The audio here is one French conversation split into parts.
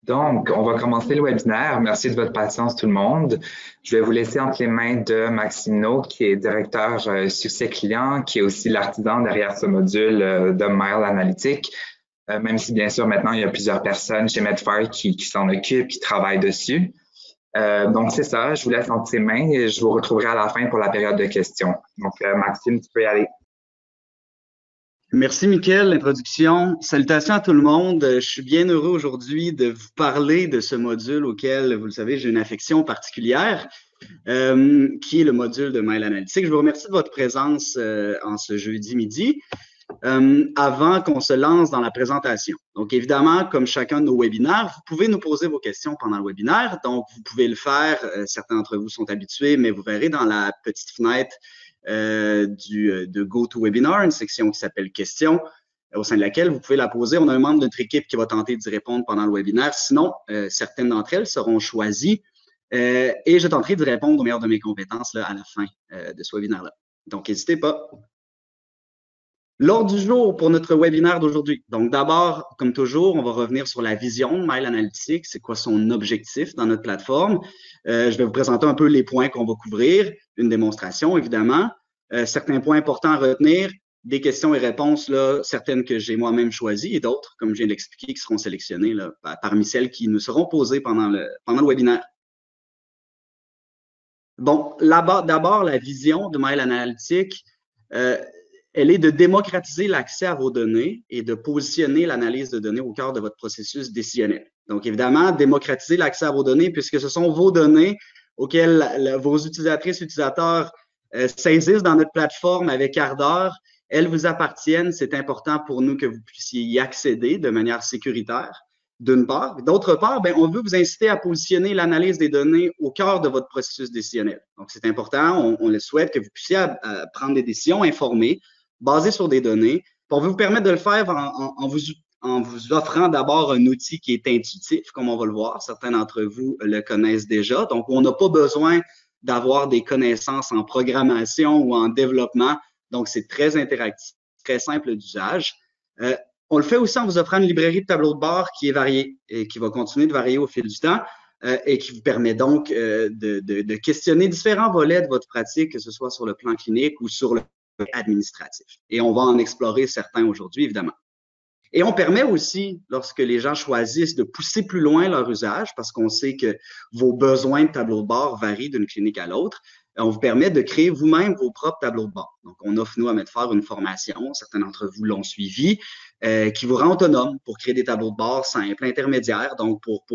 Donc, on va commencer le webinaire. Merci de votre patience, tout le monde. Je vais vous laisser entre les mains de Maxime No, qui est directeur succès client, qui est aussi l'artisan derrière ce module de Mail Analytics. Même si, bien sûr, maintenant, il y a plusieurs personnes chez Medfire qui s'en occupent, qui travaillent dessus. Donc, c'est ça. Je vous laisse entre ses mains et je vous retrouverai à la fin pour la période de questions. Donc, Maxime, tu peux y aller. Merci, Mickaël, l'introduction. Salutations à tout le monde. Je suis bien heureux aujourd'hui de vous parler de ce module auquel, vous le savez, j'ai une affection particulière, qui est le module de Mail Analytics. Je vous remercie de votre présence en ce jeudi midi. Avant qu'on se lance dans la présentation. Donc, évidemment, comme chacun de nos webinaires, vous pouvez nous poser vos questions pendant le webinaire. Donc, vous pouvez le faire. Certains d'entre vous sont habitués, mais vous verrez dans la petite fenêtre de GoToWebinar, une section qui s'appelle questions, au sein de laquelle vous pouvez la poser. On a un membre de notre équipe qui va tenter d'y répondre pendant le webinaire. Sinon, certaines d'entre elles seront choisies et je tenterai d'y répondre au meilleur de mes compétences là, à la fin de ce webinaire-là. Donc, n'hésitez pas. L'ordre du jour pour notre webinaire d'aujourd'hui. Donc, d'abord, comme toujours, on va revenir sur la vision de Mail Analytics. C'est quoi son objectif dans notre plateforme? Je vais vous présenter un peu les points qu'on va couvrir, une démonstration, évidemment. Certains points importants à retenir, des questions et réponses, là, certaines que j'ai moi-même choisies et d'autres, comme je viens d'expliquer, qui seront sélectionnées là, parmi celles qui nous seront posées pendant le webinaire. Bon, d'abord, la vision de Mail Analytics. Elle est de démocratiser l'accès à vos données et de positionner l'analyse de données au cœur de votre processus décisionnel. Donc, évidemment, démocratiser l'accès à vos données puisque ce sont vos données auxquelles vos utilisatrices et utilisateurs saisissent dans notre plateforme avec ardeur. Elles vous appartiennent. C'est important pour nous que vous puissiez y accéder de manière sécuritaire, d'une part. D'autre part, ben, on veut vous inciter à positionner l'analyse des données au cœur de votre processus décisionnel. Donc, c'est important. On le souhaite que vous puissiez prendre des décisions informées, basé sur des données. On veut vous permettre de le faire en vous offrant d'abord un outil qui est intuitif, comme on va le voir. Certains d'entre vous le connaissent déjà. Donc, on n'a pas besoin d'avoir des connaissances en programmation ou en développement. Donc, c'est très interactif, très simple d'usage. On le fait aussi en vous offrant une librairie de tableaux de bord qui est variée et qui va continuer de varier au fil du temps et qui vous permet donc de questionner différents volets de votre pratique, que ce soit sur le plan clinique ou sur le administratif. Et on va en explorer certains aujourd'hui, évidemment. Et on permet aussi, lorsque les gens choisissent de pousser plus loin leur usage, parce qu'on sait que vos besoins de tableau de bord varient d'une clinique à l'autre, on vous permet de créer vous-même vos propres tableaux de bord. Donc, on offre, nous, à Medfire une formation, certains d'entre vous l'ont suivi, qui vous rend autonome pour créer des tableaux de bord simples, intermédiaires, donc pour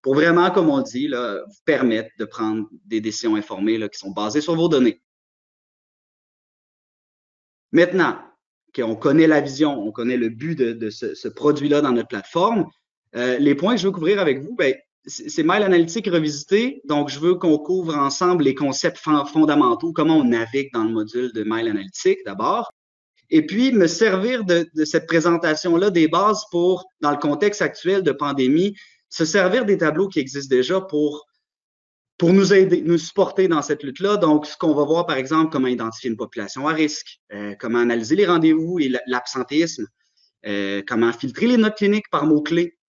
vraiment, comme on dit, là, vous permettre de prendre des décisions informées là, qui sont basées sur vos données. Maintenant, on connaît la vision, on connaît le but de ce produit-là dans notre plateforme, les points que je veux couvrir avec vous, ben, c'est Mail Analytics revisité. Donc, je veux qu'on couvre ensemble les concepts fondamentaux, comment on navigue dans le module de Mail Analytics d'abord. Et puis, me servir de cette présentation-là des bases pour, dans le contexte actuel de pandémie, se servir des tableaux qui existent déjà pour nous aider, nous supporter dans cette lutte-là. Donc, ce qu'on va voir, par exemple, comment identifier une population à risque, comment analyser les rendez-vous et l'absentéisme, comment filtrer les notes cliniques par mots-clés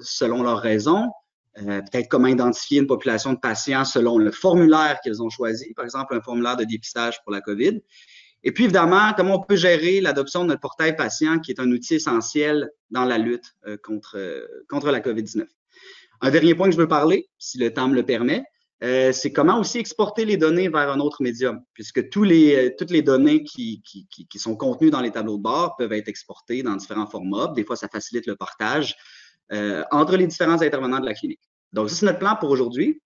selon leurs raisons, peut-être comment identifier une population de patients selon le formulaire qu'ils ont choisi, par exemple, un formulaire de dépistage pour la COVID. Et puis, évidemment, comment on peut gérer l'adoption de notre portail patient, qui est un outil essentiel dans la lutte contre la COVID-19. Un dernier point que je veux parler, si le temps me le permet, c'est comment aussi exporter les données vers un autre médium, puisque toutes les données qui sont contenues dans les tableaux de bord peuvent être exportées dans différents formats. Des fois, ça facilite le partage entre les différents intervenants de la clinique. Donc, ça, c'est notre plan pour aujourd'hui.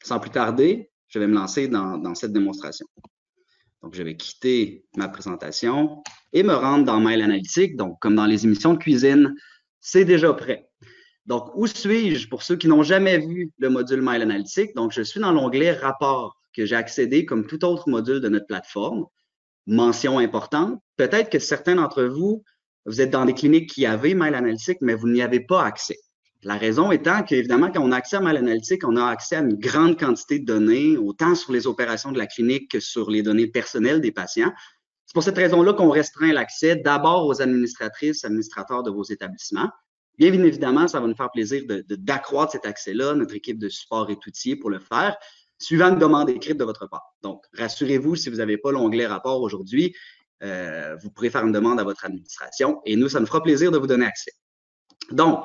Sans plus tarder, je vais me lancer dans cette démonstration. Donc, je vais quitter ma présentation et me rendre dans Mail Analytics. Donc, comme dans les émissions de cuisine, c'est déjà prêt. Donc, où suis-je pour ceux qui n'ont jamais vu le module Mail Analytics? Donc, je suis dans l'onglet Rapport que j'ai accédé comme tout autre module de notre plateforme. Mention importante, peut-être que certains d'entre vous, vous êtes dans des cliniques qui avaient Mail Analytics, mais vous n'y avez pas accès. La raison étant qu'évidemment, quand on a accès à Mail Analytics, on a accès à une grande quantité de données, autant sur les opérations de la clinique que sur les données personnelles des patients. C'est pour cette raison-là qu'on restreint l'accès d'abord aux administratrices, administrateurs de vos établissements. Bien évidemment, ça va nous faire plaisir d'accroître cet accès-là. Notre équipe de support est outillée pour le faire, suivant une demande écrite de votre part. Donc, rassurez-vous, si vous n'avez pas l'onglet rapport aujourd'hui, vous pourrez faire une demande à votre administration et nous, ça nous fera plaisir de vous donner accès. Donc,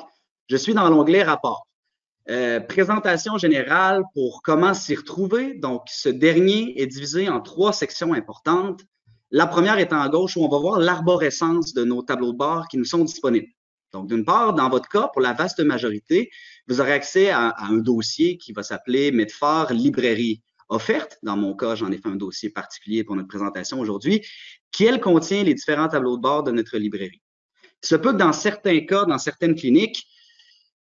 je suis dans l'onglet rapport. Présentation générale pour comment s'y retrouver. Donc, ce dernier est divisé en 3 sections importantes. La première étant à gauche où on va voir l'arborescence de nos tableaux de bord qui nous sont disponibles. Donc, d'une part, dans votre cas, pour la vaste majorité, vous aurez accès à un dossier qui va s'appeler Medfar Librairie offerte. Dans mon cas, j'en ai fait un dossier particulier pour notre présentation aujourd'hui, qui, elle, contient les différents tableaux de bord de notre librairie. Il se peut que dans certains cas, dans certaines cliniques,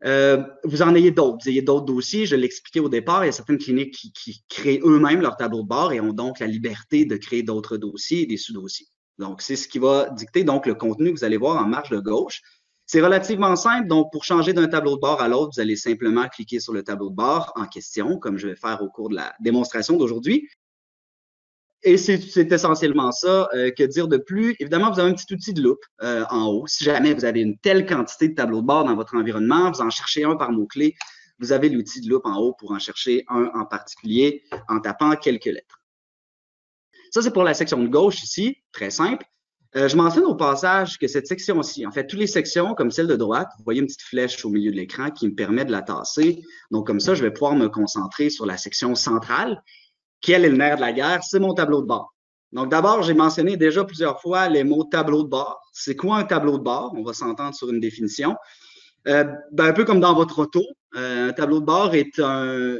vous en ayez d'autres. Vous ayez d'autres dossiers. Je l'expliquais au départ, il y a certaines cliniques qui créent eux-mêmes leur tableau de bord et ont donc la liberté de créer d'autres dossiers et des sous-dossiers. Donc, c'est ce qui va dicter donc le contenu que vous allez voir en marge de gauche. C'est relativement simple. Donc, pour changer d'un tableau de bord à l'autre, vous allez simplement cliquer sur le tableau de bord en question, comme je vais faire au cours de la démonstration d'aujourd'hui. Et c'est essentiellement ça. Que dire de plus? Évidemment, vous avez un petit outil de loupe en haut. Si jamais vous avez une telle quantité de tableaux de bord dans votre environnement, vous en cherchez un par mot-clé, vous avez l'outil de loupe en haut pour en chercher un en particulier en tapant quelques lettres. Ça, c'est pour la section de gauche ici, très simple. Je mentionne au passage que cette section-ci, en fait, toutes les sections, comme celle de droite, vous voyez une petite flèche au milieu de l'écran qui me permet de la tasser. Donc, comme ça, je vais pouvoir me concentrer sur la section centrale. Quel est le nerf de la guerre? C'est mon tableau de bord. Donc, d'abord, j'ai mentionné déjà plusieurs fois les mots tableau de bord. C'est quoi un tableau de bord? On va s'entendre sur une définition. Un peu comme dans votre auto, un tableau de bord est un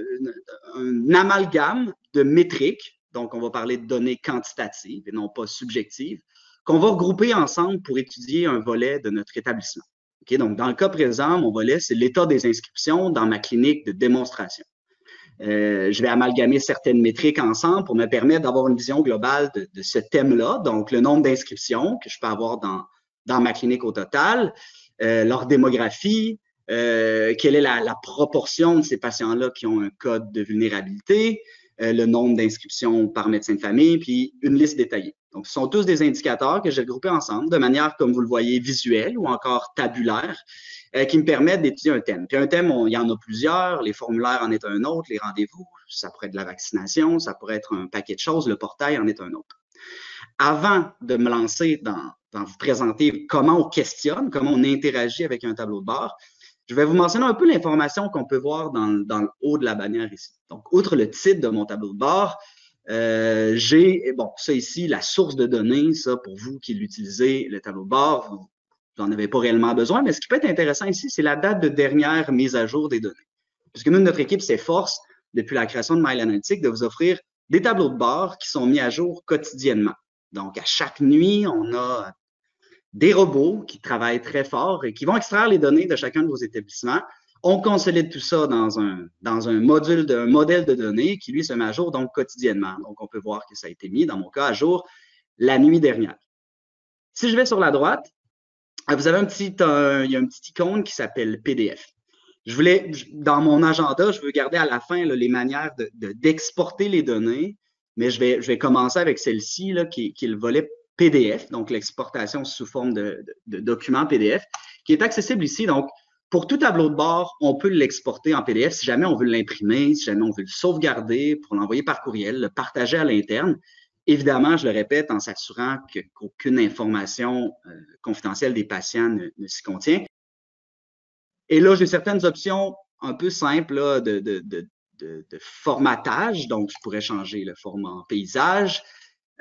amalgame de métriques. Donc, on va parler de données quantitatives et non pas subjectives, qu'on va regrouper ensemble pour étudier un volet de notre établissement. Okay? Donc, dans le cas présent, mon volet, c'est l'état des inscriptions dans ma clinique de démonstration. Je vais amalgamer certaines métriques ensemble pour me permettre d'avoir une vision globale de ce thème-là. Donc, le nombre d'inscriptions que je peux avoir dans ma clinique au total, leur démographie, quelle est la proportion de ces patients-là qui ont un code de vulnérabilité, le nombre d'inscriptions par médecin de famille, puis une liste détaillée. Donc, ce sont tous des indicateurs que j'ai regroupés ensemble de manière, comme vous le voyez, visuelle ou encore tabulaire, qui me permettent d'étudier un thème. Puis un thème, il y en a plusieurs, les formulaires en est un autre, les rendez-vous, ça pourrait être de la vaccination, ça pourrait être un paquet de choses, le portail en est un autre. Avant de me lancer dans vous présenter comment on questionne, comment on interagit avec un tableau de bord, je vais vous mentionner un peu l'information qu'on peut voir dans le haut de la bannière ici. Donc, outre le titre de mon tableau de bord, j'ai, bon, ça ici, la source de données, ça, pour vous qui l'utilisez, le tableau de bord, vous n'en avez pas réellement besoin, mais ce qui peut être intéressant ici, c'est la date de dernière mise à jour des données. Puisque nous, notre équipe s'efforce, depuis la création de Mile Analytics, de vous offrir des tableaux de bord qui sont mis à jour quotidiennement. Donc, à chaque nuit, on a des robots qui travaillent très fort et qui vont extraire les données de chacun de vos établissements. On consolide tout ça dans un modèle de données qui, lui, se met à jour donc quotidiennement. Donc, on peut voir que ça a été mis, dans mon cas, à jour la nuit dernière. Si je vais sur la droite, vous avez il y a un petit icône qui s'appelle PDF. Dans mon agenda, je veux garder à la fin là, les manières d'exporter les données, mais je vais commencer avec celle-ci, qui est le volet PDF, donc l'exportation sous forme de document PDF, qui est accessible ici. Donc, pour tout tableau de bord, on peut l'exporter en PDF si jamais on veut l'imprimer, si jamais on veut le sauvegarder pour l'envoyer par courriel, le partager à l'interne. Évidemment, je le répète, en s'assurant qu'aucune information confidentielle des patients ne s'y contient. Et là, j'ai certaines options un peu simples là, de formatage. Donc, je pourrais changer le format en paysage.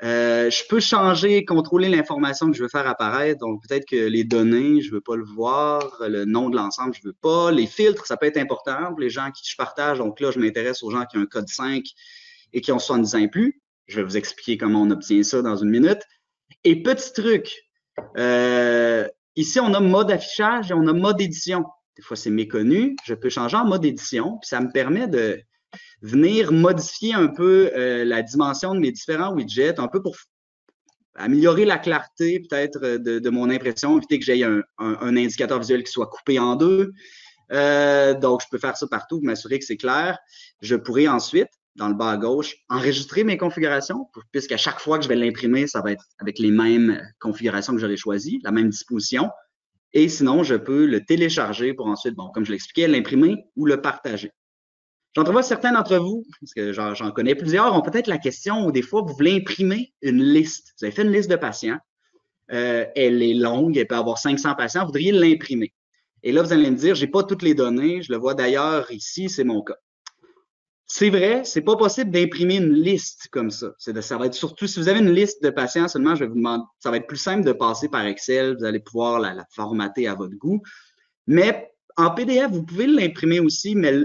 Je peux changer, contrôler l'information que je veux faire apparaître. Donc, peut-être que les données, je veux pas le voir. Le nom de l'ensemble, je veux pas. Les filtres, ça peut être important pour les gens à qui je partage. Donc là, je m'intéresse aux gens qui ont un code 5 et qui ont 70 ans et plus. Je vais vous expliquer comment on obtient ça dans une minute. Et petit truc, ici, on a mode affichage et on a mode édition. Des fois, c'est méconnu. Je peux changer en mode édition, puis ça me permet de venir modifier un peu la dimension de mes différents widgets, un peu pour améliorer la clarté peut-être de mon impression, éviter que j'aie un indicateur visuel qui soit coupé en deux. Donc, je peux faire ça partout pour m'assurer que c'est clair. Je pourrais ensuite, dans le bas à gauche, enregistrer mes configurations, puisqu'à chaque fois que je vais l'imprimer, ça va être avec les mêmes configurations que j'aurais choisies, la même disposition. Et sinon, je peux le télécharger pour ensuite, bon, comme je l'expliquais, l'imprimer ou le partager. J'entrevois certains d'entre vous, parce que j'en connais plusieurs, ont peut-être la question où des fois, vous voulez imprimer une liste. Vous avez fait une liste de patients. Elle est longue, elle peut avoir 500 patients. Vous voudriez l'imprimer. Et là, vous allez me dire, j'ai pas toutes les données. Je le vois d'ailleurs ici, c'est mon cas. C'est vrai, c'est pas possible d'imprimer une liste comme ça. Ça va être surtout, si vous avez une liste de patients seulement, je vais vous demander, ça va être plus simple de passer par Excel. Vous allez pouvoir la formater à votre goût. Mais en PDF, vous pouvez l'imprimer aussi, mais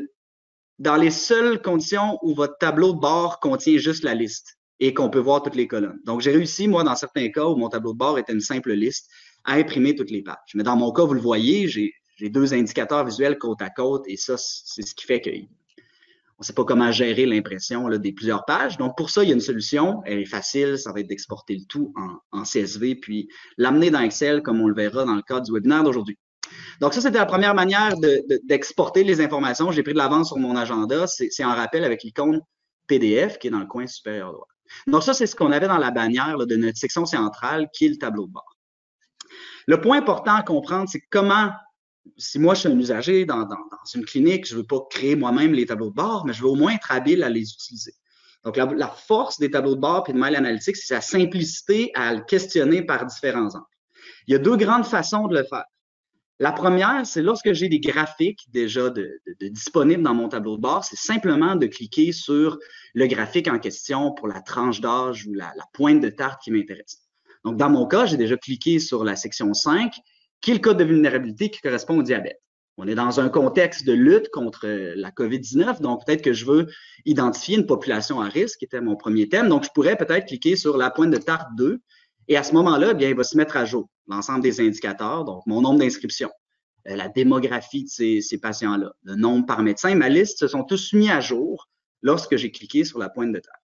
dans les seules conditions où votre tableau de bord contient juste la liste et qu'on peut voir toutes les colonnes. Donc, j'ai réussi, moi, dans certains cas où mon tableau de bord était une simple liste, à imprimer toutes les pages. Mais dans mon cas, vous le voyez, j'ai deux indicateurs visuels côte à côte et ça, c'est ce qui fait qu'on ne sait pas comment gérer l'impression des plusieurs pages. Donc, pour ça, il y a une solution. Elle est facile. Ça va être d'exporter le tout en CSV puis l'amener dans Excel comme on le verra dans le cadre du webinaire d'aujourd'hui. Donc, ça, c'était la première manière d'exporter les informations. J'ai pris de l'avance sur mon agenda. C'est en rappel avec l'icône PDF qui est dans le coin supérieur droit. Donc, ça, c'est ce qu'on avait dans la bannière de notre section centrale qui est le tableau de bord. Le point important à comprendre, c'est comment, si moi, je suis un usager dans une clinique, je ne veux pas créer moi-même les tableaux de bord, mais je veux au moins être habile à les utiliser. Donc, la force des tableaux de bord et de Mile Analytics, c'est sa simplicité à le questionner par différents angles. Il y a deux grandes façons de le faire. La première, c'est lorsque j'ai des graphiques déjà disponibles dans mon tableau de bord, c'est simplement de cliquer sur le graphique en question pour la tranche d'âge ou la pointe de tarte qui m'intéresse. Donc, dans mon cas, j'ai déjà cliqué sur la section 5, qui est le code de vulnérabilité qui correspond au diabète. On est dans un contexte de lutte contre la COVID-19, donc peut-être que je veux identifier une population à risque, qui était mon premier thème. Donc, je pourrais peut-être cliquer sur la pointe de tarte 2, et à ce moment-là, bien, il va se mettre à jour l'ensemble des indicateurs, donc mon nombre d'inscriptions, la démographie de ces patients-là, le nombre par médecin, ma liste se sont tous mis à jour lorsque j'ai cliqué sur la pointe de tarte.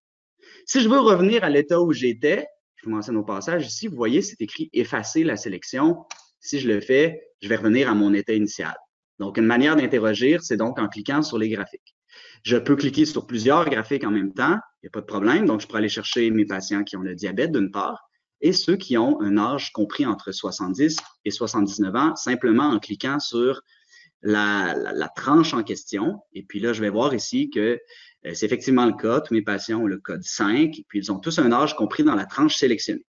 Si je veux revenir à l'état où j'étais, je vous mentionne au passage ici, vous voyez, c'est écrit « Effacer la sélection ». Si je le fais, je vais revenir à mon état initial. Donc, une manière d'interroger, c'est donc en cliquant sur les graphiques. Je peux cliquer sur plusieurs graphiques en même temps, il n'y a pas de problème. Donc, je pourrais aller chercher mes patients qui ont le diabète d'une part et ceux qui ont un âge compris entre 70 et 79 ans, simplement en cliquant sur la tranche en question. Et puis là, je vais voir ici que c'est effectivement le cas. Tous mes patients ont le code 5, et puis ils ont tous un âge compris dans la tranche sélectionnée.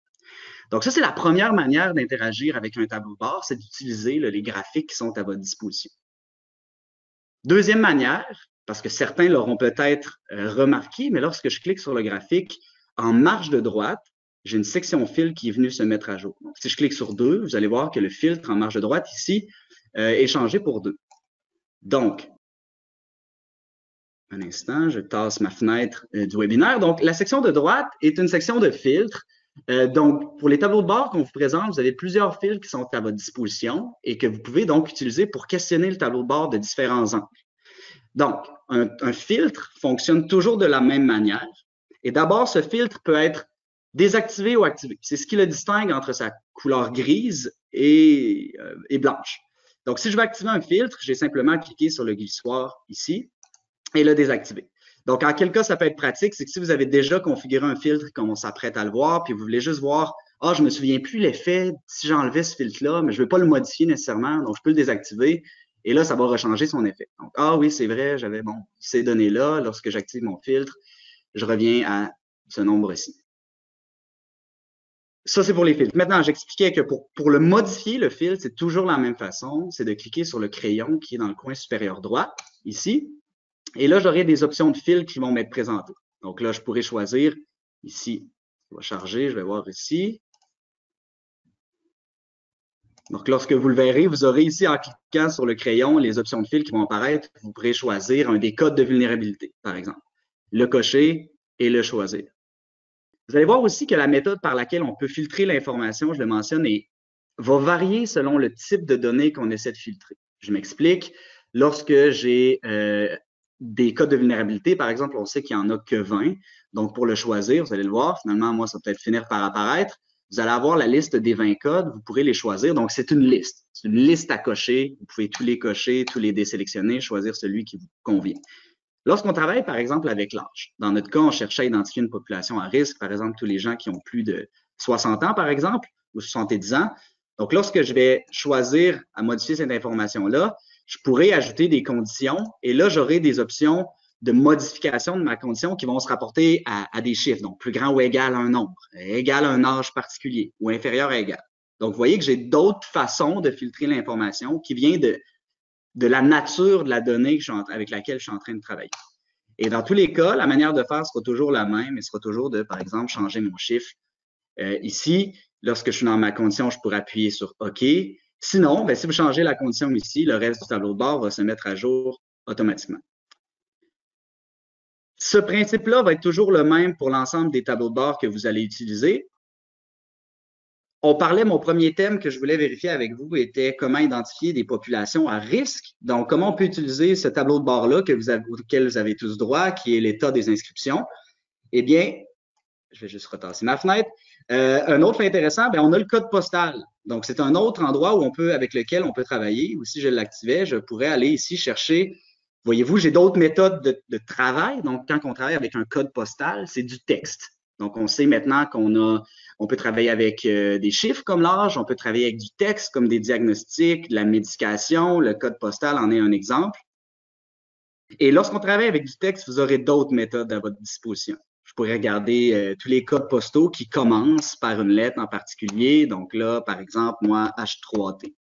Donc ça, c'est la première manière d'interagir avec un tableau de bord, c'est d'utiliser les graphiques qui sont à votre disposition. Deuxième manière, parce que certains l'auront peut-être remarqué, mais lorsque je clique sur le graphique, en marge de droite, j'ai une section fil qui est venue se mettre à jour. Donc, si je clique sur 2, vous allez voir que le filtre en marge de droite ici est changé pour 2. Donc, un instant, je tasse ma fenêtre du webinaire. Donc, la section de droite est une section de filtre. Donc, pour les tableaux de bord qu'on vous présente, vous avez plusieurs fils qui sont à votre disposition et que vous pouvez donc utiliser pour questionner le tableau de bord de différents angles. Donc, un filtre fonctionne toujours de la même manière. Et d'abord, ce filtre peut être désactivé ou activé. C'est ce qui le distingue entre sa couleur grise et blanche. Donc, si je veux activer un filtre, j'ai simplement cliqué sur le glissoir ici et le désactiver. Donc, en quel cas ça peut être pratique, c'est que si vous avez déjà configuré un filtre comme on s'apprête à le voir, puis vous voulez juste voir, ah, je me souviens plus l'effet si j'enlevais ce filtre-là, mais je ne veux pas le modifier nécessairement, donc je peux le désactiver, et là, ça va rechanger son effet. Donc, ah oui, c'est vrai, j'avais ces données-là, lorsque j'active mon filtre, je reviens à ce nombre-ci. Ça, c'est pour les filtres. Maintenant, j'expliquais que pour le modifier, le filtre, c'est toujours la même façon, c'est de cliquer sur le crayon qui est dans le coin supérieur droit, ici. Et là, j'aurai des options de fil qui vont m'être présentées. Donc là, je pourrais choisir ici. Ça va charger, je vais voir ici. Donc, lorsque vous le verrez, vous aurez ici, en cliquant sur le crayon, les options de fil qui vont apparaître. Vous pourrez choisir un des codes de vulnérabilité, par exemple. Le cocher et le choisir. Vous allez voir aussi que la méthode par laquelle on peut filtrer l'information, je le mentionne, va varier selon le type de données qu'on essaie de filtrer. Je m'explique. Lorsque j'ai des codes de vulnérabilité, par exemple, on sait qu'il n'y en a que 20. Donc, pour le choisir, vous allez le voir, finalement, moi, ça va peut-être finir par apparaître. Vous allez avoir la liste des 20 codes, vous pourrez les choisir. Donc, c'est une liste. C'est une liste à cocher. Vous pouvez tous les cocher, tous les désélectionner, choisir celui qui vous convient. Lorsqu'on travaille, par exemple, avec l'âge, dans notre cas, on cherchait à identifier une population à risque, par exemple, tous les gens qui ont plus de 60 ans, par exemple, ou 70 ans, Donc, lorsque je vais choisir à modifier cette information-là, je pourrais ajouter des conditions et là, j'aurai des options de modification de ma condition qui vont se rapporter à des chiffres, donc plus grand ou égal à un nombre, égal à un âge particulier ou inférieur à égal. Donc, vous voyez que j'ai d'autres façons de filtrer l'information qui vient de la nature de la donnée avec laquelle je suis en train de travailler. Et dans tous les cas, la manière de faire sera toujours la même et sera toujours de, par exemple, changer mon chiffre. Ici, lorsque je suis dans ma condition, je pourrais appuyer sur OK. Sinon, ben, si vous changez la condition ici, le reste du tableau de bord va se mettre à jour automatiquement. Ce principe-là va être toujours le même pour l'ensemble des tableaux de bord que vous allez utiliser. On parlait, mon premier thème que je voulais vérifier avec vous était comment identifier des populations à risque. Donc, comment on peut utiliser ce tableau de bord-là auquel vous avez tous droit, qui est l'état des inscriptions. Eh bien, je vais juste retasser ma fenêtre. Un autre fait intéressant, bien, on a le code postal. Donc, c'est un autre endroit avec lequel on peut travailler. Ou si je l'activais, je pourrais aller ici chercher. Voyez-vous, j'ai d'autres méthodes de travail. Donc, quand on travaille avec un code postal, c'est du texte. Donc, on sait maintenant on peut travailler avec des chiffres comme l'âge, on peut travailler avec du texte comme des diagnostics, de la médication. Le code postal en est un exemple. Et lorsqu'on travaille avec du texte, vous aurez d'autres méthodes à votre disposition. Je pourrais regarder tous les codes postaux qui commencent par une lettre en particulier. Donc là, par exemple, moi, H3T.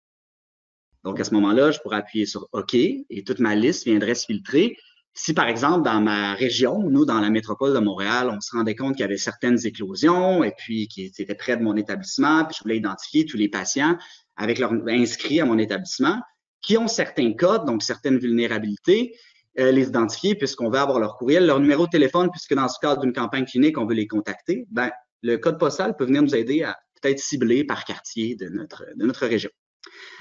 Donc, à ce moment-là, je pourrais appuyer sur OK et toute ma liste viendrait se filtrer. Si, par exemple, dans ma région, nous, dans la métropole de Montréal, on se rendait compte qu'il y avait certaines éclosions et puis qui étaient près de mon établissement, puis je voulais identifier tous les patients avec leur inscrits à mon établissement qui ont certains codes, donc certaines vulnérabilités, les identifier puisqu'on veut avoir leur courriel, leur numéro de téléphone, puisque dans ce cadre d'une campagne clinique, on veut les contacter, ben, le code postal peut venir nous aider à peut-être cibler par quartier de notre région.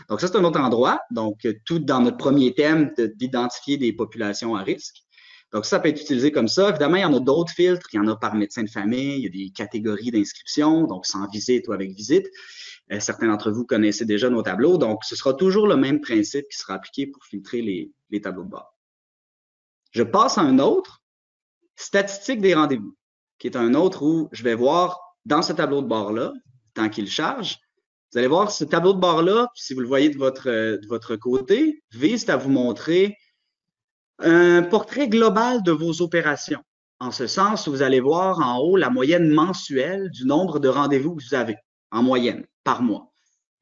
Donc, ça, c'est un autre endroit. Donc, tout dans notre premier thème d'identifier des populations à risque. Donc, ça peut être utilisé comme ça. Évidemment, il y en a d'autres filtres. Il y en a par médecin de famille. Il y a des catégories d'inscription, donc sans visite ou avec visite. Certains d'entre vous connaissez déjà nos tableaux. Donc, ce sera toujours le même principe qui sera appliqué pour filtrer les tableaux de bord. Je passe à un autre, statistique des rendez-vous, qui est un autre où je vais voir dans ce tableau de bord-là, tant qu'il charge, vous allez voir ce tableau de bord-là, si vous le voyez de votre côté, vise à vous montrer un portrait global de vos opérations. En ce sens où vous allez voir en haut la moyenne mensuelle du nombre de rendez-vous que vous avez, en moyenne, par mois.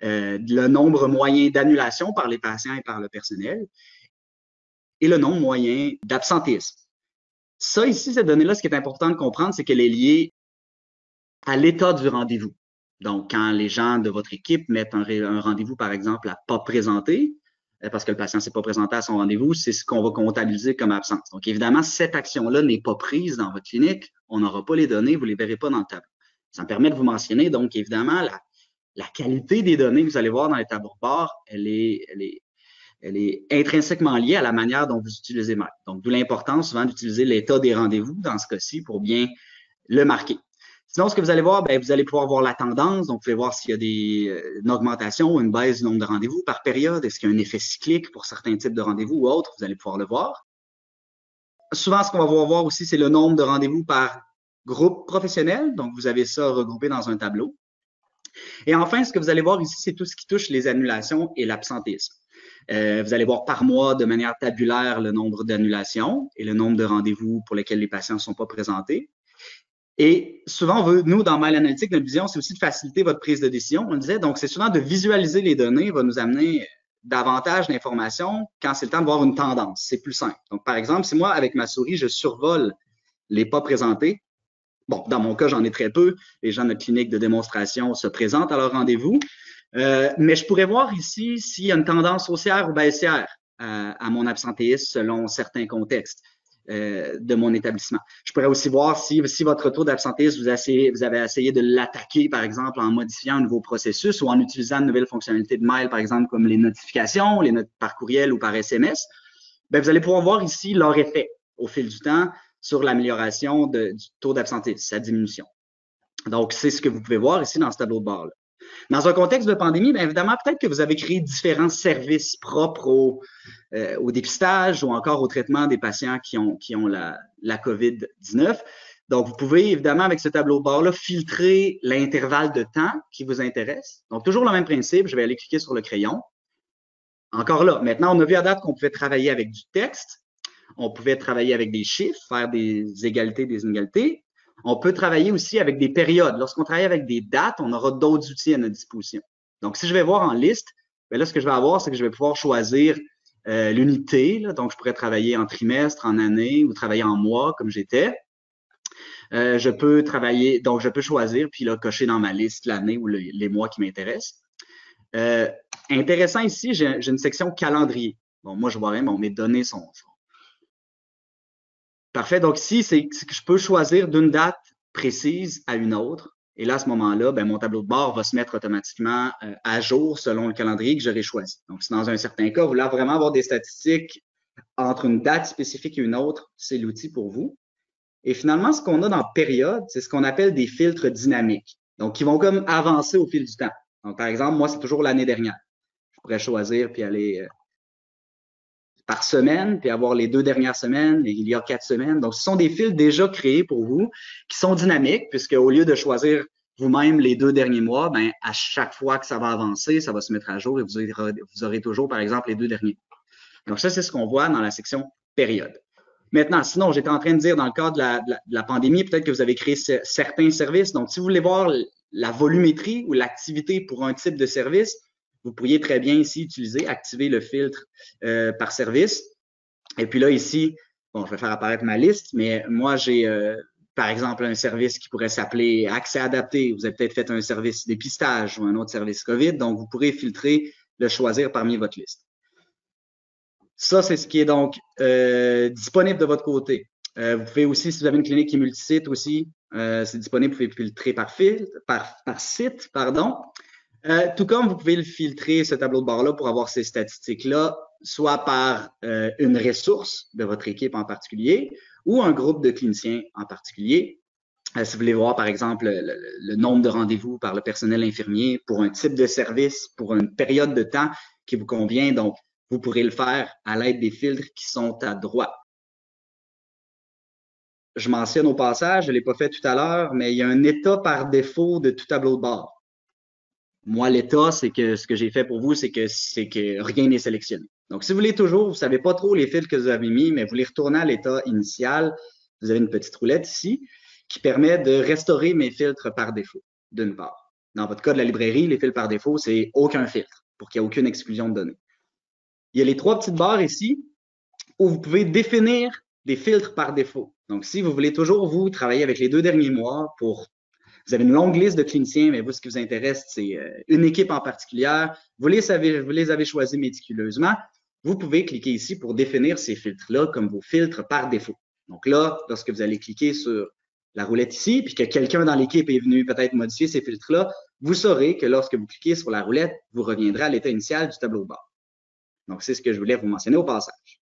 Le nombre moyen d'annulation par les patients et par le personnel et le nombre moyen d'absentéisme. Ça, ici, cette donnée-là, ce qui est important de comprendre, c'est qu'elle est liée à l'état du rendez-vous. Donc, quand les gens de votre équipe mettent un rendez-vous, par exemple, à pas présenter, parce que le patient ne s'est pas présenté à son rendez-vous, c'est ce qu'on va comptabiliser comme absence. Donc, évidemment, si cette action-là n'est pas prise dans votre clinique, on n'aura pas les données, vous ne les verrez pas dans le tableau. Ça me permet de vous mentionner, donc, évidemment, la qualité des données que vous allez voir dans les tableaux de bord, elle est intrinsèquement liée à la manière dont vous utilisez Mail. Donc, d'où l'importance souvent d'utiliser l'état des rendez-vous dans ce cas-ci pour bien le marquer. Sinon, ce que vous allez voir, bien, vous allez pouvoir voir la tendance. Donc, vous pouvez voir s'il y a une augmentation ou une baisse du nombre de rendez-vous par période. Est-ce qu'il y a un effet cyclique pour certains types de rendez-vous ou autres? Vous allez pouvoir le voir. Souvent, ce qu'on va voir aussi, c'est le nombre de rendez-vous par groupe professionnel. Donc, vous avez ça regroupé dans un tableau. Et enfin, ce que vous allez voir ici, c'est tout ce qui touche les annulations et l'absentéisme. Vous allez voir par mois, de manière tabulaire, le nombre d'annulations et le nombre de rendez-vous pour lesquels les patients ne sont pas présentés. Et souvent, nous, dans Mail Analytics, notre vision, c'est aussi de faciliter votre prise de décision. On le disait, donc c'est souvent de visualiser les données va nous amener davantage d'informations quand c'est le temps de voir une tendance. C'est plus simple. Donc, par exemple, si moi, avec ma souris, je survole les pas présentés, bon, dans mon cas, j'en ai très peu. Les gens de notre clinique de démonstration se présentent à leur rendez-vous. Mais je pourrais voir ici s'il y a une tendance haussière ou baissière à mon absentéisme selon certains contextes de mon établissement. Je pourrais aussi voir si votre taux d'absentéisme, vous avez essayé de l'attaquer, par exemple, en modifiant un nouveau processus ou en utilisant de nouvelles fonctionnalités de mail, par exemple, comme les notifications, les notes par courriel ou par SMS. Bien, vous allez pouvoir voir ici leur effet au fil du temps sur l'amélioration du taux d'absentéisme, sa diminution. Donc, c'est ce que vous pouvez voir ici dans ce tableau de bord-là. Dans un contexte de pandémie, bien évidemment, peut-être que vous avez créé différents services propres au dépistage ou encore au traitement des patients qui ont la COVID-19. Donc, vous pouvez évidemment, avec ce tableau de bord-là, filtrer l'intervalle de temps qui vous intéresse. Donc, toujours le même principe, je vais aller cliquer sur le crayon. Encore là, maintenant, on a vu à date qu'on pouvait travailler avec du texte, on pouvait travailler avec des chiffres, faire des égalités, des inégalités. On peut travailler aussi avec des périodes. Lorsqu'on travaille avec des dates, on aura d'autres outils à notre disposition. Donc, si je vais voir en liste, bien là, ce que je vais avoir, c'est que je vais pouvoir choisir l'unité. Donc, je pourrais travailler en trimestre, en année ou travailler en mois, comme j'étais. Je peux travailler, donc je peux choisir, puis là, cocher dans ma liste l'année ou les mois qui m'intéressent. Intéressant ici, j'ai une section calendrier. Bon, moi, je vois rien, bon, mes données sont. Parfait. Donc, ici, c'est que je peux choisir d'une date précise à une autre. Et là, à ce moment-là, ben, mon tableau de bord va se mettre automatiquement à jour selon le calendrier que j'aurai choisi. Donc, si dans un certain cas, vous voulez vraiment avoir des statistiques entre une date spécifique et une autre, c'est l'outil pour vous. Et finalement, ce qu'on a dans période, c'est ce qu'on appelle des filtres dynamiques. Donc, qui vont comme avancer au fil du temps. Donc, par exemple, moi, c'est toujours l'année dernière. Je pourrais choisir puis aller par semaine, puis avoir les 2 dernières semaines, et il y a 4 semaines. Donc, ce sont des fils déjà créés pour vous, qui sont dynamiques, puisque au lieu de choisir vous-même les 2 derniers mois, ben, à chaque fois que ça va avancer, ça va se mettre à jour et vous aurez toujours, par exemple, les 2 derniers. Donc, ça, c'est ce qu'on voit dans la section période. Maintenant, sinon, j'étais en train de dire dans le cadre de la pandémie, peut-être que vous avez créé certains services. Donc, si vous voulez voir la volumétrie ou l'activité pour un type de service, vous pourriez très bien ici utiliser, activer le filtre par service. Et puis là, ici, bon, je vais faire apparaître ma liste, mais moi, j'ai, par exemple, un service qui pourrait s'appeler accès adapté. Vous avez peut-être fait un service dépistage ou un autre service COVID. Donc, vous pourrez filtrer, le choisir parmi votre liste. Ça, c'est ce qui est donc disponible de votre côté. Vous pouvez aussi, si vous avez une clinique qui est multisite aussi, c'est disponible, vous pouvez filtrer par site, pardon. Tout comme vous pouvez le filtrer, ce tableau de bord-là, pour avoir ces statistiques-là, soit par une ressource de votre équipe en particulier ou un groupe de cliniciens en particulier. Si vous voulez voir, par exemple, le nombre de rendez-vous par le personnel infirmier pour un type de service, pour une période de temps qui vous convient, donc vous pourrez le faire à l'aide des filtres qui sont à droite. Je mentionne au passage, je ne l'ai pas fait tout à l'heure, mais il y a un état par défaut de tout tableau de bord. Moi, l'état, c'est que ce que j'ai fait pour vous, c'est que rien n'est sélectionné. Donc, si vous voulez toujours, vous ne savez pas trop les filtres que vous avez mis, mais vous voulez retourner à l'état initial, vous avez une petite roulette ici qui permet de restaurer mes filtres par défaut, d'une part. Dans votre cas de la librairie, les filtres par défaut, c'est aucun filtre pour qu'il n'y ait aucune exclusion de données. Il y a les 3 petites barres ici où vous pouvez définir des filtres par défaut. Donc, si vous voulez toujours, vous, travailler avec les 2 derniers mois vous avez une longue liste de cliniciens, mais vous, ce qui vous intéresse, c'est une équipe en particulier, vous les avez choisis méticuleusement, vous pouvez cliquer ici pour définir ces filtres-là comme vos filtres par défaut. Donc là, lorsque vous allez cliquer sur la roulette ici, puis que quelqu'un dans l'équipe est venu peut-être modifier ces filtres-là, vous saurez que lorsque vous cliquez sur la roulette, vous reviendrez à l'état initial du tableau de bord. Donc, c'est ce que je voulais vous mentionner au passage.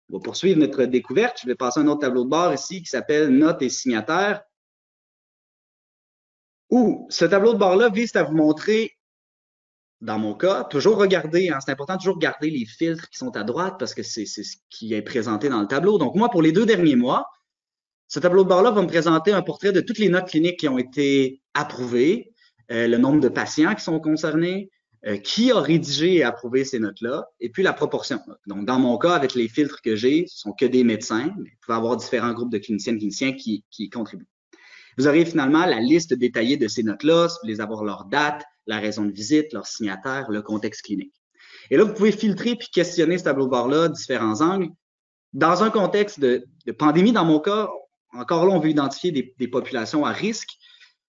On va poursuivre notre découverte. Je vais passer à un autre tableau de bord ici qui s'appelle Notes et signataires. Où ce tableau de bord-là vise à vous montrer, dans mon cas, toujours regarder, hein, c'est important de toujours regarder les filtres qui sont à droite parce que c'est ce qui est présenté dans le tableau. Donc, moi, pour les 2 derniers mois, ce tableau de bord-là va me présenter un portrait de toutes les notes cliniques qui ont été approuvées, le nombre de patients qui sont concernés, qui a rédigé et approuvé ces notes-là, et puis la proportion. Donc, dans mon cas, avec les filtres que j'ai, ce sont que des médecins, mais vous pouvez avoir différents groupes de cliniciennes et cliniciens qui contribuent. Vous aurez finalement la liste détaillée de ces notes-là, si vous voulez avoir leur date, la raison de visite, leur signataire, le contexte clinique. Et là, vous pouvez filtrer puis questionner ce tableau de bord-là, différents angles. Dans un contexte de pandémie, dans mon cas, encore là, on veut identifier des populations à risque.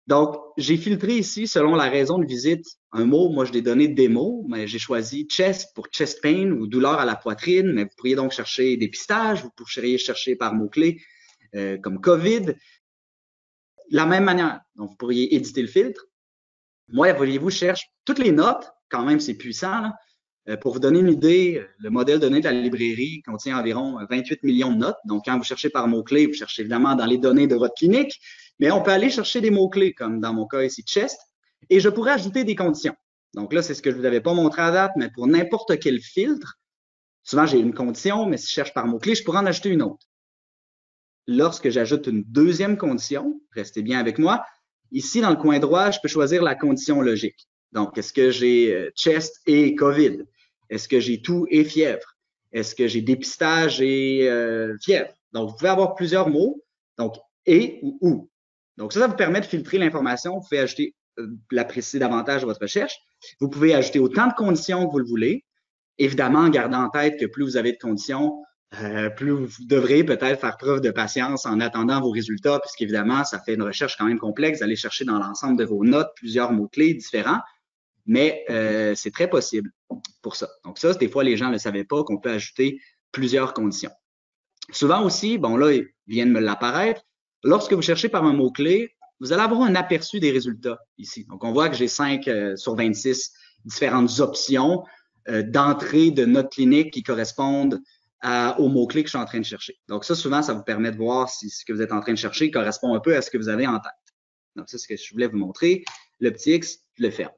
Donc, j'ai filtré ici, selon la raison de visite, un mot. Moi, je l'ai donné des mots, mais j'ai choisi chest pour chest pain ou douleur à la poitrine. Mais vous pourriez donc chercher dépistage, vous pourriez chercher par mots-clés comme COVID. De la même manière, donc vous pourriez éditer le filtre. Moi, voyez-vous, je cherche toutes les notes, quand même, c'est puissant, là. Pour vous donner une idée, le modèle de données de la librairie contient environ 28 millions de notes. Donc, quand vous cherchez par mots-clés, vous cherchez évidemment dans les données de votre clinique, mais on peut aller chercher des mots-clés, comme dans mon cas ici, chest, et je pourrais ajouter des conditions. Donc là, c'est ce que je ne vous avais pas montré à date, mais pour n'importe quel filtre, souvent j'ai une condition, mais si je cherche par mots-clés, je pourrais en ajouter une autre. lorsque j'ajoute une deuxième condition, restez bien avec moi, ici dans le coin droit, je peux choisir la condition logique. Donc, est-ce que j'ai chest et COVID? Est-ce que j'ai toux et fièvre? Est-ce que j'ai dépistage et fièvre? Donc, vous pouvez avoir plusieurs mots, donc et ou. Donc, ça vous permet de filtrer l'information. Vous pouvez ajouter, la préciser davantage à votre recherche. Vous pouvez ajouter autant de conditions que vous le voulez. Évidemment, en gardant en tête que plus vous avez de conditions, plus vous devrez peut-être faire preuve de patience en attendant vos résultats, puisqu'évidemment, ça fait une recherche quand même complexe d'aller chercher dans l'ensemble de vos notes plusieurs mots-clés différents, mais c'est très possible pour ça. Donc ça, des fois, les gens ne le savaient pas qu'on peut ajouter plusieurs conditions. Souvent aussi, bon là, il vient de me l'apparaître, lorsque vous cherchez par un mot-clé, vous allez avoir un aperçu des résultats ici. Donc, on voit que j'ai 5 sur 26 différentes options d'entrée de notes cliniques qui correspondent aux mots-clés que je suis en train de chercher. Donc, ça, souvent, ça vous permet de voir si ce que vous êtes en train de chercher correspond un peu à ce que vous avez en tête. Donc, ça, c'est ce que je voulais vous montrer. Le petit X, je le ferme.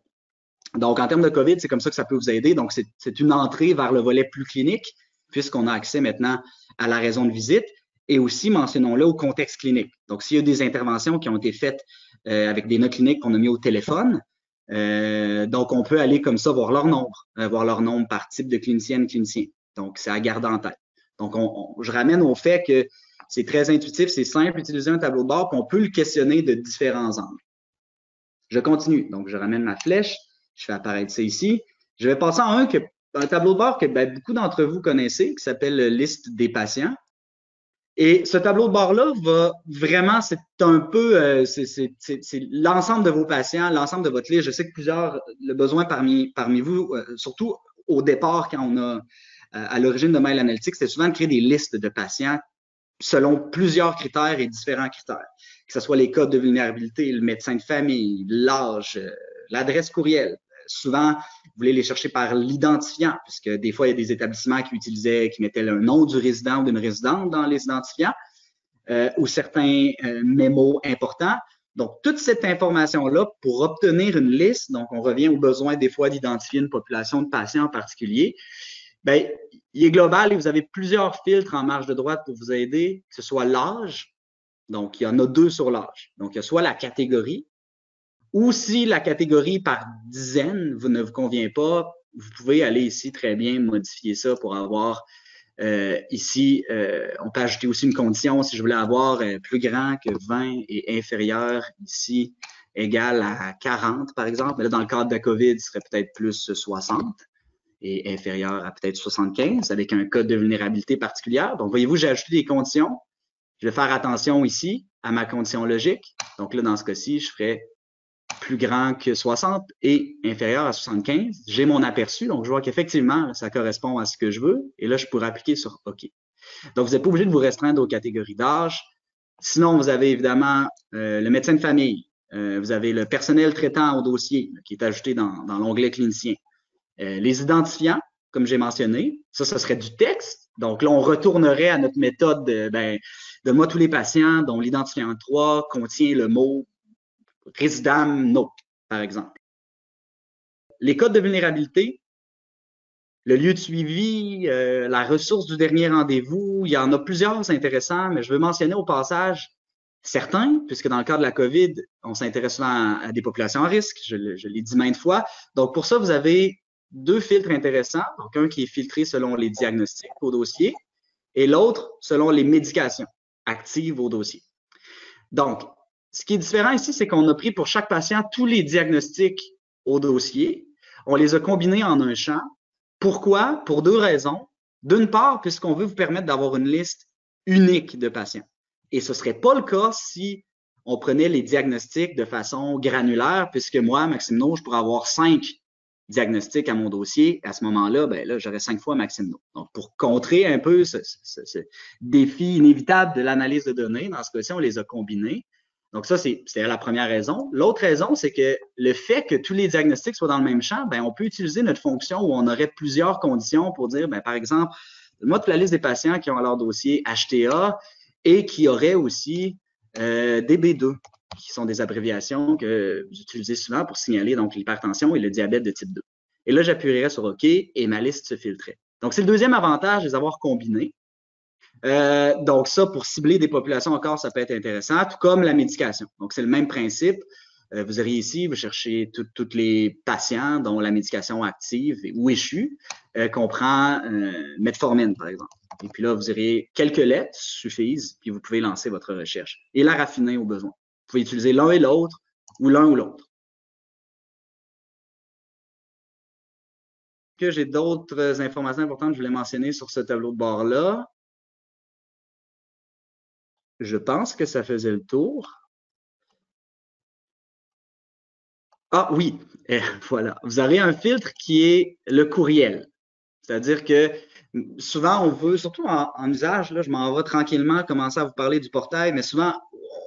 Donc, en termes de COVID, c'est comme ça que ça peut vous aider. Donc, c'est une entrée vers le volet plus clinique, puisqu'on a accès maintenant à la raison de visite et aussi, mentionnons-le, au contexte clinique. Donc, s'il y a des interventions qui ont été faites avec des notes cliniques qu'on a mis au téléphone, donc on peut aller comme ça voir leur nombre par type de clinicienne, clinicien. Donc, c'est à garder en tête. Donc, je ramène au fait que c'est très intuitif, c'est simple d'utiliser un tableau de bord, puis on peut le questionner de différents angles. Je continue. Donc, je ramène ma flèche. Je fais apparaître ça ici. Je vais passer à un tableau de bord que beaucoup d'entre vous connaissez, qui s'appelle liste des patients. Et ce tableau de bord-là va vraiment, c'est un peu, c'est l'ensemble de vos patients, l'ensemble de votre liste. Je sais que plusieurs, le besoin parmi vous, surtout au départ, quand on a à l'origine de Mile Analytics, c'était souvent de créer des listes de patients selon plusieurs critères et différents critères, que ce soit les codes de vulnérabilité, le médecin de famille, l'âge, l'adresse courriel. Souvent, vous voulez les chercher par l'identifiant, puisque des fois, il y a des établissements qui mettaient le nom du résident ou d'une résidente dans les identifiants, ou certains mémos importants. Donc, toute cette information-là, pour obtenir une liste, donc on revient au besoin des fois d'identifier une population de patients en particulier, bien, il est global et vous avez plusieurs filtres en marge de droite pour vous aider, que ce soit l'âge, donc il y en a 2 sur l'âge. Donc, il y a soit la catégorie, ou si la catégorie par dizaine ne vous convient pas, vous pouvez aller ici très bien modifier ça pour avoir ici, on peut ajouter aussi une condition si je voulais avoir plus grand que 20 et inférieur ici égal à 40 par exemple. Mais là, dans le cadre de la COVID, ce serait peut-être plus 60 et inférieur à peut-être 75 avec un code de vulnérabilité particulière. Donc, voyez-vous, j'ai ajouté des conditions. Je vais faire attention ici à ma condition logique. Donc là, dans ce cas-ci, je ferais plus grand que 60 et inférieur à 75. J'ai mon aperçu, donc je vois qu'effectivement, ça correspond à ce que je veux. Et là, je pourrais appliquer sur OK. Donc, vous n'êtes pas obligé de vous restreindre aux catégories d'âge. Sinon, vous avez évidemment le médecin de famille. Vous avez le personnel traitant au dossier qui est ajouté dans l'onglet clinicien. Les identifiants, comme j'ai mentionné, ça serait du texte. Donc là, on retournerait à notre méthode de moi tous les patients dont l'identifiant 3 contient le mot résident no, par exemple. Les codes de vulnérabilité, le lieu de suivi, la ressource du dernier rendez-vous, il y en a plusieurs intéressants, mais je veux mentionner au passage certains, puisque dans le cas de la COVID, on s'intéresse souvent à des populations à risque, je l'ai dit maintes fois. Donc, pour ça, vous avez 2 filtres intéressants. Donc, un qui est filtré selon les diagnostics au dossier et l'autre selon les médications actives au dossier. Donc, ce qui est différent ici, c'est qu'on a pris pour chaque patient tous les diagnostics au dossier. On les a combinés en un champ. Pourquoi? Pour 2 raisons. D'une part, puisqu'on veut vous permettre d'avoir une liste unique de patients. Et ce ne serait pas le cas si on prenait les diagnostics de façon granulaire, puisque moi, Maxime No, je pourrais avoir 5 diagnostics à mon dossier. À ce moment-là, là, j'aurais 5 fois Maxime No. Donc, pour contrer un peu ce défi inévitable de l'analyse de données, dans ce cas-ci, on les a combinés. Donc, ça, c'est la première raison. L'autre raison, c'est que le fait que tous les diagnostics soient dans le même champ, on peut utiliser notre fonction où on aurait plusieurs conditions pour dire, par exemple, moi, toute la liste des patients qui ont à leur dossier HTA et qui auraient aussi DB2, qui sont des abréviations que vous utilisez souvent pour signaler donc l'hypertension et le diabète de type 2. Et là, j'appuierais sur OK et ma liste se filtrerait. Donc, c'est le deuxième avantage de les avoir combinés. Donc ça, pour cibler des populations encore, ça peut être intéressant, tout comme la médication. Donc c'est le même principe. Vous auriez ici, vous cherchez tous les patients dont la médication active ou échue comprend metformine, par exemple. Et puis là, vous auriez quelques lettres suffisent, puis vous pouvez lancer votre recherche et la raffiner au besoin. Vous pouvez utiliser l'un et l'autre ou l'un ou l'autre. Que j'ai d'autres informations importantes que je voulais mentionner sur ce tableau de bord-là. Je pense que ça faisait le tour. Ah oui, voilà. Vous avez un filtre qui est le courriel. C'est-à-dire que souvent, on veut, surtout en usage, là, je m'en vais tranquillement commencer à vous parler du portail, mais souvent,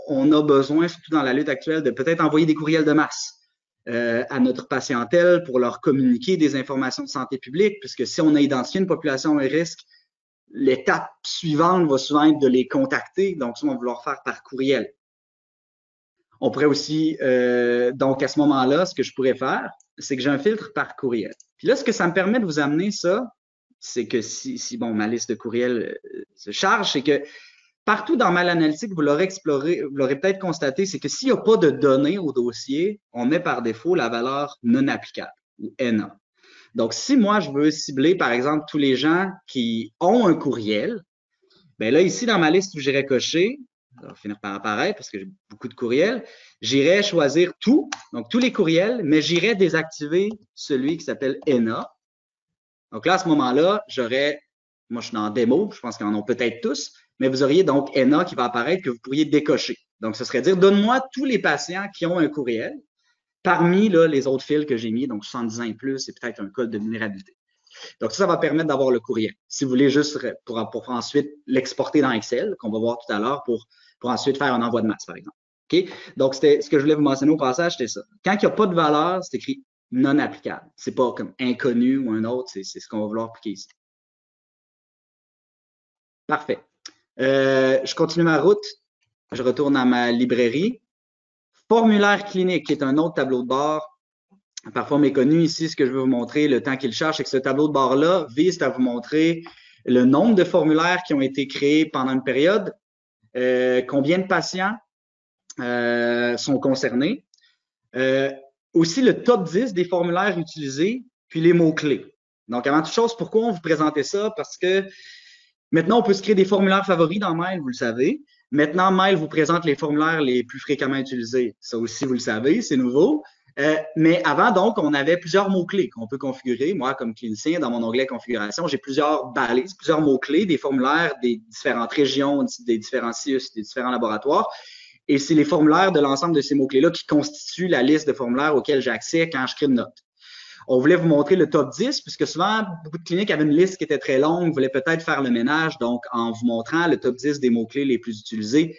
on a besoin, surtout dans la lutte actuelle, de peut-être envoyer des courriels de masse à notre patientèle pour leur communiquer des informations de santé publique, puisque si on a identifié une population à risque, l'étape suivante va souvent être de les contacter, donc ça, on va vouloir faire par courriel. On pourrait aussi, donc à ce moment-là, ce que je pourrais faire, c'est que j'ai un filtre par courriel. Puis là, ce que ça me permet de vous amener ça, c'est que si bon, ma liste de courriels se charge, c'est que partout dans Mail Analytique, vous l'aurez exploré, vous l'aurez peut-être constaté, c'est que s'il n'y a pas de données au dossier, on met par défaut la valeur non applicable, ou NA. Donc, si moi, je veux cibler, par exemple, tous les gens qui ont un courriel, bien là, ici, dans ma liste où j'irai cocher, ça va finir par apparaître parce que j'ai beaucoup de courriels, j'irai choisir tout, donc tous les courriels, mais j'irai désactiver celui qui s'appelle ENA. Donc là, à ce moment-là, j'aurais, moi je suis en démo, je pense qu'ils en ont peut-être tous, mais vous auriez donc ENA qui va apparaître que vous pourriez décocher. Donc, ce serait dire, donne-moi tous les patients qui ont un courriel parmi là, les autres fils que j'ai mis, donc 70 ans et plus, et peut-être un code de vulnérabilité. Donc, ça va permettre d'avoir le courriel. Si vous voulez juste pour ensuite l'exporter dans Excel, qu'on va voir tout à l'heure, pour ensuite faire un envoi de masse, par exemple. OK? Donc, c'était ce que je voulais vous mentionner au passage, c'était ça. Quand il n'y a pas de valeur, c'est écrit non applicable. C'est pas comme inconnu ou un autre, c'est ce qu'on va vouloir appliquer ici. Parfait. Je continue ma route. Je retourne à ma librairie. Formulaire clinique, qui est un autre tableau de bord, parfois méconnu. Ici, ce que je veux vous montrer, le temps qu'il charge, c'est que ce tableau de bord-là vise à vous montrer le nombre de formulaires qui ont été créés pendant une période, combien de patients sont concernés, aussi le top 10 des formulaires utilisés, puis les mots-clés. Donc, avant toute chose, pourquoi on vous présentait ça? Parce que maintenant, on peut se créer des formulaires favoris dans Mail, vous le savez. Maintenant, Mail vous présente les formulaires les plus fréquemment utilisés. Ça aussi, vous le savez, c'est nouveau. Mais avant, donc, on avait plusieurs mots-clés qu'on peut configurer. Moi, comme clinicien, dans mon onglet configuration, j'ai plusieurs balises, plusieurs mots-clés, des formulaires des différentes régions, des différents CIUS, des différents laboratoires. Et c'est les formulaires de l'ensemble de ces mots-clés-là qui constituent la liste de formulaires auxquels j'ai accès quand je crée une note. On voulait vous montrer le top 10, puisque souvent, beaucoup de cliniques avaient une liste qui était très longue, voulaient peut-être faire le ménage, donc en vous montrant le top 10 des mots-clés les plus utilisés,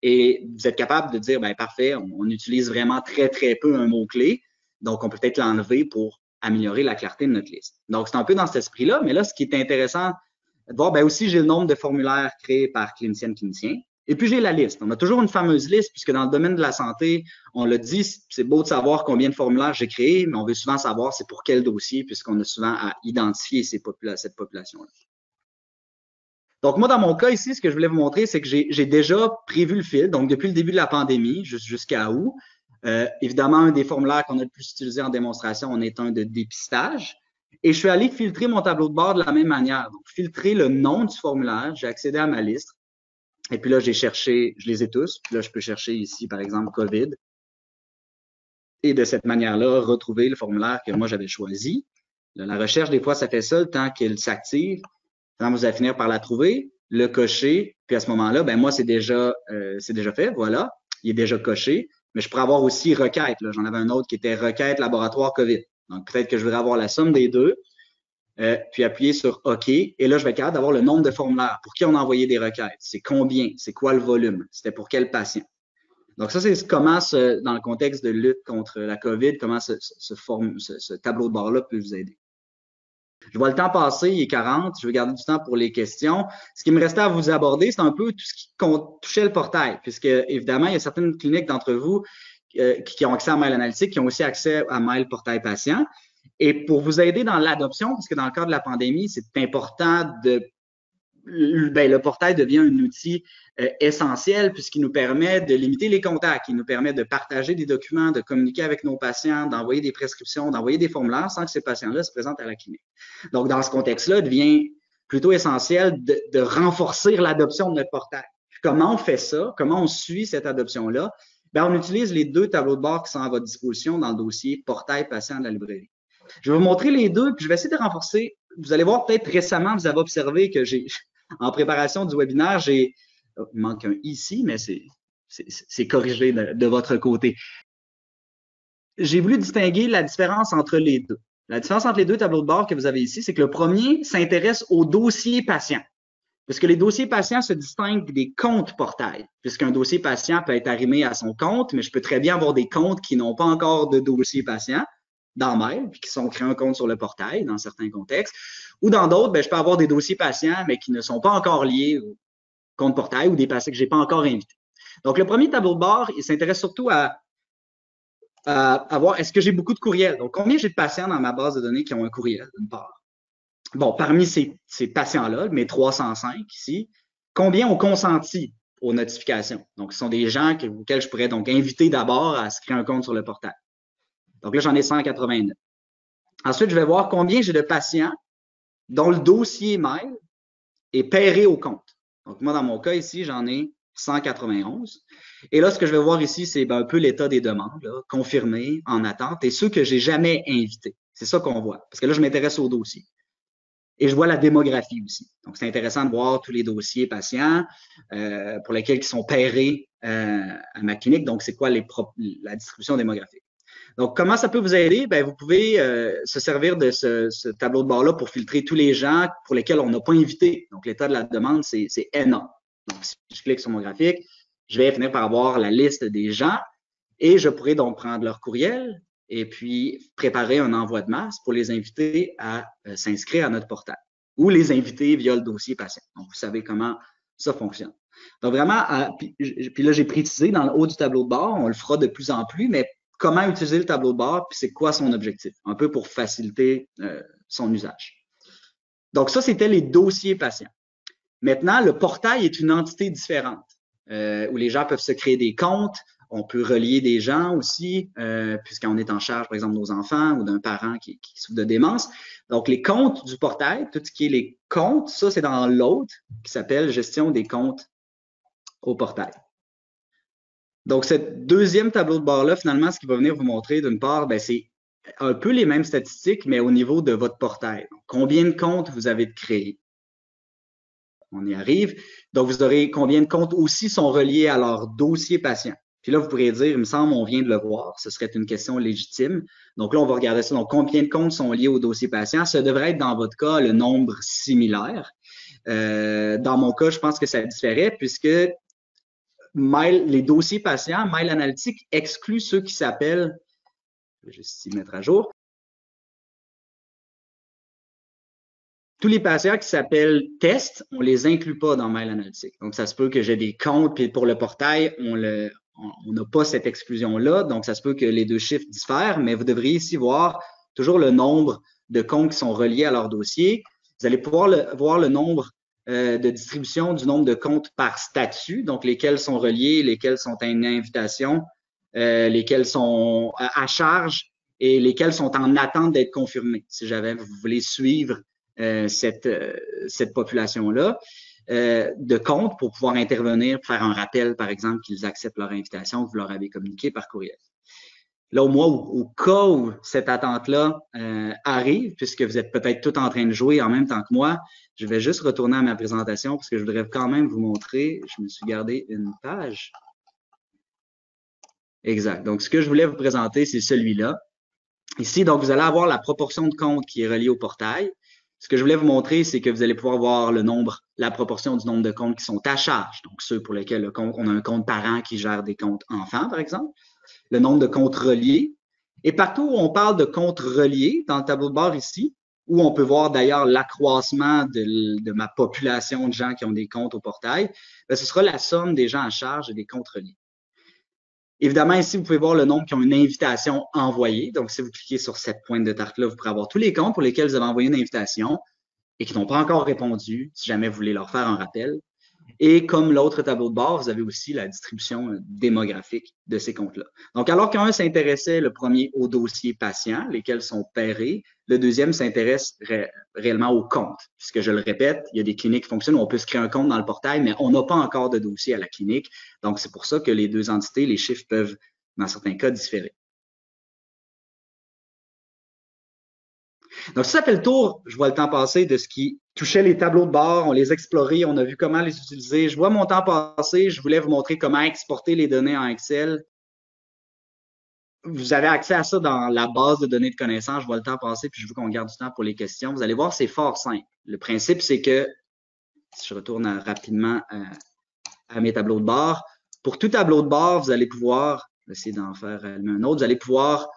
et vous êtes capable de dire, ben parfait, on utilise vraiment très, très peu un mot-clé, donc on peut peut-être l'enlever pour améliorer la clarté de notre liste. Donc, c'est un peu dans cet esprit-là, mais là, ce qui est intéressant de voir, ben aussi, j'ai le nombre de formulaires créés par clinicienne-clinicien. Et puis, j'ai la liste. On a toujours une fameuse liste, puisque dans le domaine de la santé, on l'a dit, c'est beau de savoir combien de formulaires j'ai créés, mais on veut souvent savoir c'est pour quel dossier, puisqu'on a souvent à identifier cette population-là. Donc, moi, dans mon cas ici, ce que je voulais vous montrer, c'est que j'ai déjà prévu le fil. Donc, depuis le début de la pandémie, jusqu'à août, évidemment, un des formulaires qu'on a le plus utilisé en démonstration, on est un de dépistage. Et je suis allé filtrer mon tableau de bord de la même manière. Donc, filtrer le nom du formulaire, j'ai accédé à ma liste. Et puis là, j'ai cherché, je les ai tous. Puis là, je peux chercher ici, par exemple, COVID. Et de cette manière-là, retrouver le formulaire que moi, j'avais choisi. Là, la recherche, des fois, ça fait ça le temps qu'il s'active. Quand vous allez finir par la trouver, le cocher. Puis à ce moment-là, ben moi, c'est déjà fait. Voilà. Il est déjà coché. Mais je pourrais avoir aussi requête. J'en avais un autre qui était requête laboratoire COVID. Donc, peut-être que je voudrais avoir la somme des deux. Puis appuyer sur OK. Et là, je vais être capable d'avoir le nombre de formulaires. Pour qui on a envoyé des requêtes? C'est combien? C'est quoi le volume? C'était pour quel patient? Donc, ça, c'est comment, dans le contexte de lutte contre la COVID, comment ce tableau de bord-là peut vous aider. Je vois le temps passer, il est 40. Je vais garder du temps pour les questions. Ce qui me restait à vous aborder, c'est un peu tout ce qui touchait le portail, puisque, évidemment, il y a certaines cliniques d'entre vous qui ont accès à Mail Analytique, qui ont aussi accès à Mail Portail Patient. Et pour vous aider dans l'adoption, parce que dans le cas de la pandémie, c'est important le portail devient un outil essentiel puisqu'il nous permet de limiter les contacts, il nous permet de partager des documents, de communiquer avec nos patients, d'envoyer des prescriptions, d'envoyer des formulaires sans que ces patients-là se présentent à la clinique. Donc, dans ce contexte-là, il devient plutôt essentiel de renforcer l'adoption de notre portail. Comment on fait ça? Comment on suit cette adoption-là? Bien, on utilise les deux tableaux de bord qui sont à votre disposition dans le dossier portail patient de la librairie. Je vais vous montrer les deux, puis je vais essayer de renforcer. Vous allez voir, peut-être récemment, vous avez observé que en préparation du webinaire, il manque un ici, mais c'est corrigé de votre côté. J'ai voulu distinguer la différence entre les deux. La différence entre les deux tableaux de bord que vous avez ici, c'est que le premier s'intéresse au dossier patient. Parce que les dossiers patients se distinguent des comptes portail, puisqu'un dossier patient peut être arrimé à son compte, mais je peux très bien avoir des comptes qui n'ont pas encore de dossier patient dans Mail, puis qui sont créés un compte sur le portail dans certains contextes. Ou dans d'autres, ben, je peux avoir des dossiers patients, mais qui ne sont pas encore liés au compte portail ou des patients que je n'ai pas encore invités. Donc, le premier tableau de bord, il s'intéresse surtout à voir est-ce que j'ai beaucoup de courriels. Donc, combien j'ai de patients dans ma base de données qui ont un courriel, d'une part. Bon, parmi ces patients-là, mes 305 ici, combien ont consenti aux notifications? Donc, ce sont des gens auxquels je pourrais donc inviter d'abord à se créer un compte sur le portail. Donc là, j'en ai 189. Ensuite, je vais voir combien j'ai de patients dont le dossier mail est pairé au compte. Donc, moi, dans mon cas ici, j'en ai 191. Et là, ce que je vais voir ici, c'est un peu l'état des demandes, là, confirmés, en attente, et ceux que j'ai jamais invités. C'est ça qu'on voit. Parce que là, je m'intéresse au dossier. Et je vois la démographie aussi. Donc, c'est intéressant de voir tous les dossiers patients pour lesquels ils sont pairés à ma clinique. Donc, c'est quoi la distribution démographique. Donc, comment ça peut vous aider? Bien, vous pouvez se servir de ce tableau de bord-là pour filtrer tous les gens pour lesquels on n'a pas invité. Donc, l'état de la demande, c'est NA. Donc, si je clique sur mon graphique, je vais finir par avoir la liste des gens et je pourrais donc prendre leur courriel et puis préparer un envoi de masse pour les inviter à s'inscrire à notre portail ou les inviter via le dossier patient. Donc, vous savez comment ça fonctionne. Donc, vraiment, puis là, j'ai précisé dans le haut du tableau de bord, on le fera de plus en plus, mais comment utiliser le tableau de bord, puis c'est quoi son objectif, un peu pour faciliter son usage. Donc, ça, c'était les dossiers patients. Maintenant, le portail est une entité différente, où les gens peuvent se créer des comptes, on peut relier des gens aussi, puisqu'on est en charge, par exemple, de nos enfants ou d'un parent qui souffre de démence. Donc, les comptes du portail, tout ce qui est les comptes, ça, c'est dans l'autre qui s'appelle gestion des comptes au portail. Donc, ce deuxième tableau de bord-là, finalement, ce qui va venir vous montrer, d'une part, ben, c'est un peu les mêmes statistiques, mais au niveau de votre portail. Donc, combien de comptes vous avez de créés? On y arrive. Donc, vous aurez combien de comptes aussi sont reliés à leur dossier patient. Puis là, vous pourriez dire, il me semble, on vient de le voir. Ce serait une question légitime. Donc là, on va regarder ça. Donc, combien de comptes sont liés au dossier patient? Ça devrait être, dans votre cas, le nombre similaire. Dans mon cas, je pense que ça différait puisque les dossiers patients, Mail Analytics exclut ceux qui s'appellent, je vais juste y mettre à jour, tous les patients qui s'appellent tests, on les inclut pas dans Mail Analytics. Donc, ça se peut que j'ai des comptes, puis pour le portail, on n'a pas cette exclusion-là. Donc, ça se peut que les deux chiffres diffèrent, mais vous devriez ici voir toujours le nombre de comptes qui sont reliés à leur dossier. Vous allez pouvoir voir le nombre de distribution du nombre de comptes par statut, donc lesquels sont reliés, lesquels sont à une invitation, lesquels sont à charge et lesquels sont en attente d'être confirmés. Si jamais vous voulez suivre cette population-là de comptes pour pouvoir intervenir, faire un rappel, par exemple, qu'ils acceptent leur invitation que vous leur avez communiqué par courriel. Là, au cas où cette attente-là arrive, puisque vous êtes peut-être tout en train de jouer en même temps que moi, je vais juste retourner à ma présentation parce que je voudrais quand même vous montrer. Je me suis gardé une page. Exact. Donc, ce que je voulais vous présenter, c'est celui-là. Ici, donc, vous allez avoir la proportion de comptes qui est reliée au portail. Ce que je voulais vous montrer, c'est que vous allez pouvoir voir la proportion du nombre de comptes qui sont à charge. Donc, ceux pour lesquels on a un compte parent qui gère des comptes enfants, par exemple. Le nombre de comptes reliés. Et partout où on parle de comptes reliés, dans le tableau de bord ici, où on peut voir d'ailleurs l'accroissement de ma population de gens qui ont des comptes au portail, bien, ce sera la somme des gens à charge et des comptes reliés. Évidemment, ici, vous pouvez voir le nombre qui ont une invitation envoyée. Donc, si vous cliquez sur cette pointe de tarte-là, vous pourrez avoir tous les comptes pour lesquels vous avez envoyé une invitation et qui n'ont pas encore répondu, si jamais vous voulez leur faire un rappel. Et comme l'autre tableau de bord, vous avez aussi la distribution démographique de ces comptes-là. Donc, alors qu'un s'intéressait le premier au dossier patient, lesquels sont pairés, le deuxième s'intéresse réellement au compte. Puisque je le répète, il y a des cliniques qui fonctionnent où on peut se créer un compte dans le portail, mais on n'a pas encore de dossier à la clinique. Donc, c'est pour ça que les deux entités, les chiffres peuvent, dans certains cas, différer. Donc, ça fait le tour, je vois le temps passer, de ce qui touchait les tableaux de bord. On les explorait, on a vu comment les utiliser. Je vois mon temps passer. Je voulais vous montrer comment exporter les données en Excel. Vous avez accès à ça dans la base de données de connaissances. Je vois le temps passer, puis je veux qu'on garde du temps pour les questions. Vous allez voir, c'est fort simple. Le principe, c'est que, si je retourne rapidement à mes tableaux de bord, pour tout tableau de bord, vous allez pouvoir, essayer d'en faire un autre, vous allez pouvoir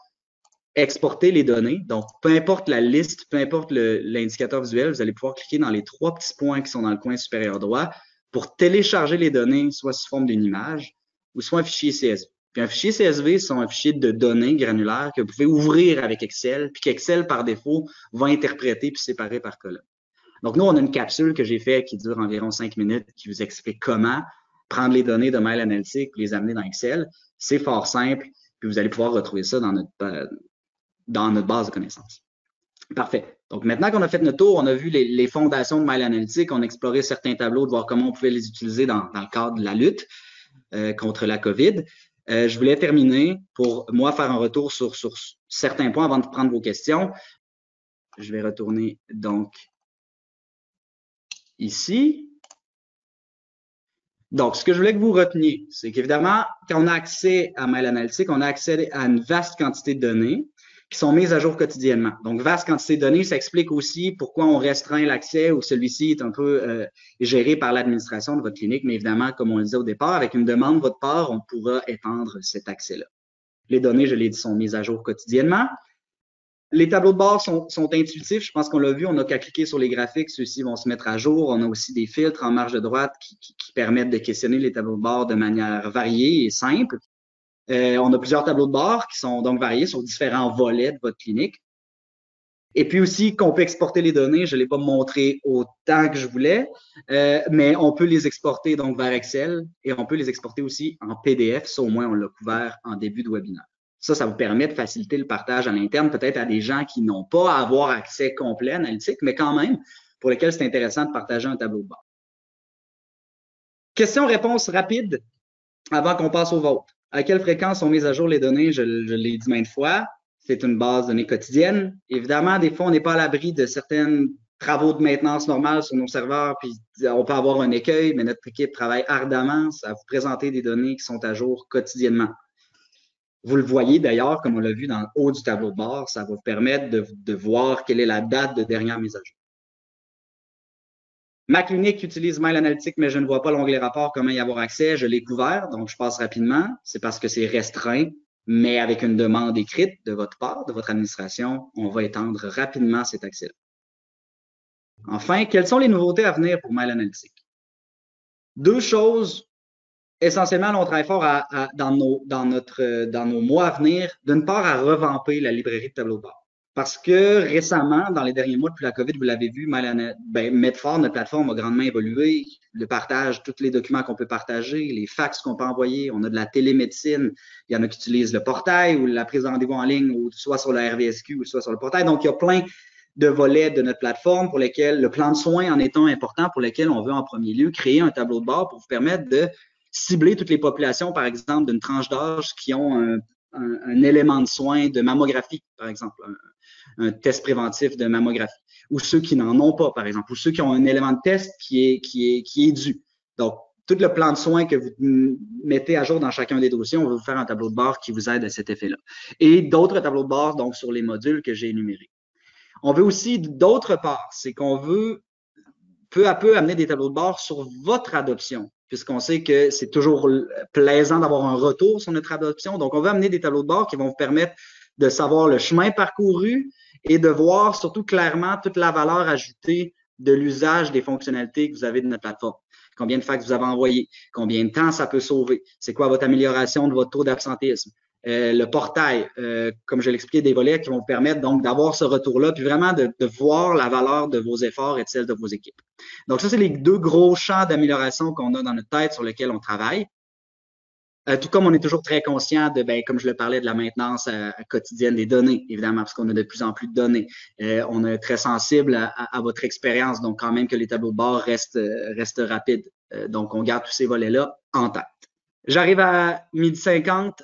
exporter les données. Donc, peu importe la liste, peu importe l'indicateur visuel, vous allez pouvoir cliquer dans les trois petits points qui sont dans le coin supérieur droit pour télécharger les données, soit sous forme d'une image ou soit un fichier CSV. Puis un fichier CSV, c'est un fichier de données granulaires que vous pouvez ouvrir avec Excel, puis qu'Excel, par défaut, va interpréter puis séparer par colonne. Donc, nous, on a une capsule que j'ai faite qui dure environ 5 minutes qui vous explique comment prendre les données de Mile Analytics et les amener dans Excel. C'est fort simple, puis vous allez pouvoir retrouver ça dans notre base de connaissances. Parfait. Donc, maintenant qu'on a fait notre tour, on a vu les fondations de Mile Analytics, on a exploré certains tableaux, de voir comment on pouvait les utiliser dans le cadre de la lutte contre la COVID. Je voulais terminer pour, moi, faire un retour sur certains points avant de prendre vos questions. Je vais retourner donc ici. Donc, ce que je voulais que vous reteniez, c'est qu'évidemment, quand on a accès à Mile Analytics, on a accès à une vaste quantité de données qui sont mises à jour quotidiennement. Donc, vaste quantité de données, ça explique aussi pourquoi on restreint l'accès ou celui-ci est un peu géré par l'administration de votre clinique. Mais évidemment, comme on le disait au départ, avec une demande de votre part, on pourra étendre cet accès-là. Les données, je l'ai dit, sont mises à jour quotidiennement. Les tableaux de bord sont intuitifs. Je pense qu'on l'a vu, on n'a qu'à cliquer sur les graphiques. Ceux-ci vont se mettre à jour. On a aussi des filtres en marge de droite qui permettent de questionner les tableaux de bord de manière variée et simple. On a plusieurs tableaux de bord qui sont donc variés sur différents volets de votre clinique. Et puis aussi qu'on peut exporter les données. Je ne l'ai pas montré autant que je voulais, mais on peut les exporter donc vers Excel et on peut les exporter aussi en PDF. Ça, au moins, on l'a couvert en début de webinaire. Ça vous permet de faciliter le partage à l'interne, peut-être à des gens qui n'ont pas à avoir accès complet analytique, mais quand même, pour lesquels c'est intéressant de partager un tableau de bord. Question-réponse rapide avant qu'on passe au vote. À quelle fréquence sont mises à jour les données? Je l'ai dit maintes fois. C'est une base de données quotidienne. Évidemment, des fois, on n'est pas à l'abri de certains travaux de maintenance normale sur nos serveurs, puis on peut avoir un écueil, mais notre équipe travaille ardemment à vous présenter des données qui sont à jour quotidiennement. Vous le voyez d'ailleurs, comme on l'a vu dans le haut du tableau de bord, ça va vous permettre de voir quelle est la date de dernière mise à jour. Ma clinique utilise Mile Analytics, mais je ne vois pas l'onglet rapport, comment y avoir accès. Je l'ai couvert, donc je passe rapidement. C'est parce que c'est restreint, mais avec une demande écrite de votre part, de votre administration, on va étendre rapidement cet accès-là. Enfin, quelles sont les nouveautés à venir pour Mile Analytics? Deux choses. Essentiellement, on travaille fort dans nos mois à venir, d'une part, à revamper la librairie de tableaux de bord. Parce que récemment, dans les derniers mois, depuis la COVID, vous l'avez vu, Medfort, notre plateforme a grandement évolué. Le partage, tous les documents qu'on peut partager, les fax qu'on peut envoyer, on a de la télémédecine. Il y en a qui utilisent le portail ou la prise de rendez-vous en ligne, ou soit sur la RVSQ ou soit sur le portail. Donc, il y a plein de volets de notre plateforme pour lesquels le plan de soins en est un important, pour lesquels on veut en premier lieu créer un tableau de bord pour vous permettre de cibler toutes les populations, par exemple, d'une tranche d'âge qui ont un élément de soin de mammographie, par exemple, un test préventif de mammographie, ou ceux qui n'en ont pas, par exemple, ou ceux qui ont un élément de test qui est dû. Donc, tout le plan de soins que vous mettez à jour dans chacun des dossiers, on va vous faire un tableau de bord qui vous aide à cet effet-là. Et d'autres tableaux de bord, donc, sur les modules que j'ai énumérés. On veut aussi, d'autre part, c'est qu'on veut peu à peu amener des tableaux de bord sur votre adoption, puisqu'on sait que c'est toujours plaisant d'avoir un retour sur notre adoption. Donc, on veut amener des tableaux de bord qui vont vous permettre de savoir le chemin parcouru et de voir surtout clairement toute la valeur ajoutée de l'usage des fonctionnalités que vous avez de notre plateforme. Combien de fax vous avez envoyé, combien de temps ça peut sauver, c'est quoi votre amélioration de votre taux d'absentéisme, le portail, comme je l'expliquais, des volets qui vont vous permettre donc d'avoir ce retour-là, puis vraiment de voir la valeur de vos efforts et de celle de vos équipes. Donc ça, c'est les deux gros champs d'amélioration qu'on a dans notre tête sur lesquels on travaille. Tout comme on est toujours très conscient de, comme je le parlais, de la maintenance quotidienne des données, évidemment, parce qu'on a de plus en plus de données. On est très sensible à votre expérience, donc quand même que les tableaux de bord restent rapides. Donc, on garde tous ces volets-là en tête. J'arrive à 12h50.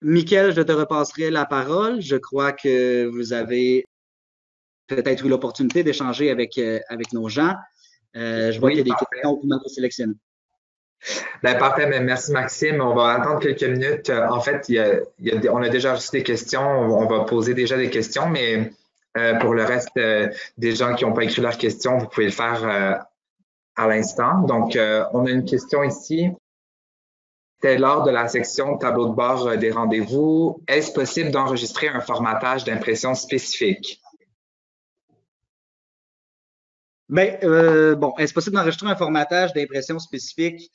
Mickaël, je te repasserai la parole. Je crois que vous avez peut-être eu l'opportunité d'échanger avec nos gens. Je vois qu'il y a des questions que vous m'avez sélectionnées. Parfait, mais merci Maxime. On va attendre quelques minutes. En fait, on a déjà reçu des questions. On va poser déjà des questions, mais pour le reste des gens qui n'ont pas écrit leurs questions, vous pouvez le faire à l'instant. Donc, on a une question ici. C'est lors de la section tableau de bord des rendez-vous. Est-ce possible d'enregistrer un formatage d'impression spécifique? Est-ce possible d'enregistrer un formatage d'impression spécifique?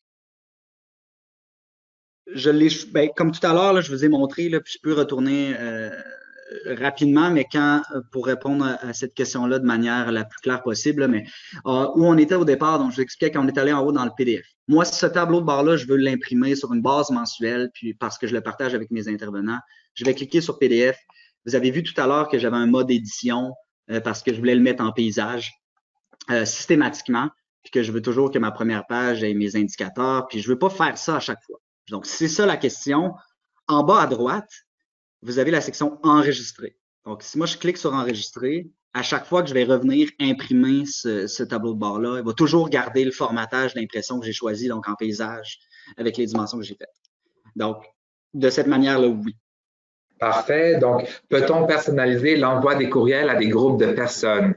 Comme tout à l'heure, je vous ai montré, là, puis je peux retourner rapidement, mais pour répondre à cette question-là de manière la plus claire possible, là, mais où on était au départ, donc je vous expliquais qu'on est allé en haut dans le PDF. Moi, ce tableau de bord-là, je veux l'imprimer sur une base mensuelle, puis parce que je le partage avec mes intervenants, je vais cliquer sur PDF. Vous avez vu tout à l'heure que j'avais un mode édition parce que je voulais le mettre en paysage systématiquement, puis que je veux toujours que ma première page ait mes indicateurs, puis je veux pas faire ça à chaque fois. Donc, c'est ça la question. En bas à droite, vous avez la section enregistrer. Donc, si moi je clique sur enregistrer, à chaque fois que je vais revenir imprimer ce tableau de bord-là, il va toujours garder le formatage d'impression que j'ai choisi, donc en paysage, avec les dimensions que j'ai faites. Donc, de cette manière-là, oui. Parfait. Donc, peut-on personnaliser l'envoi des courriels à des groupes de personnes?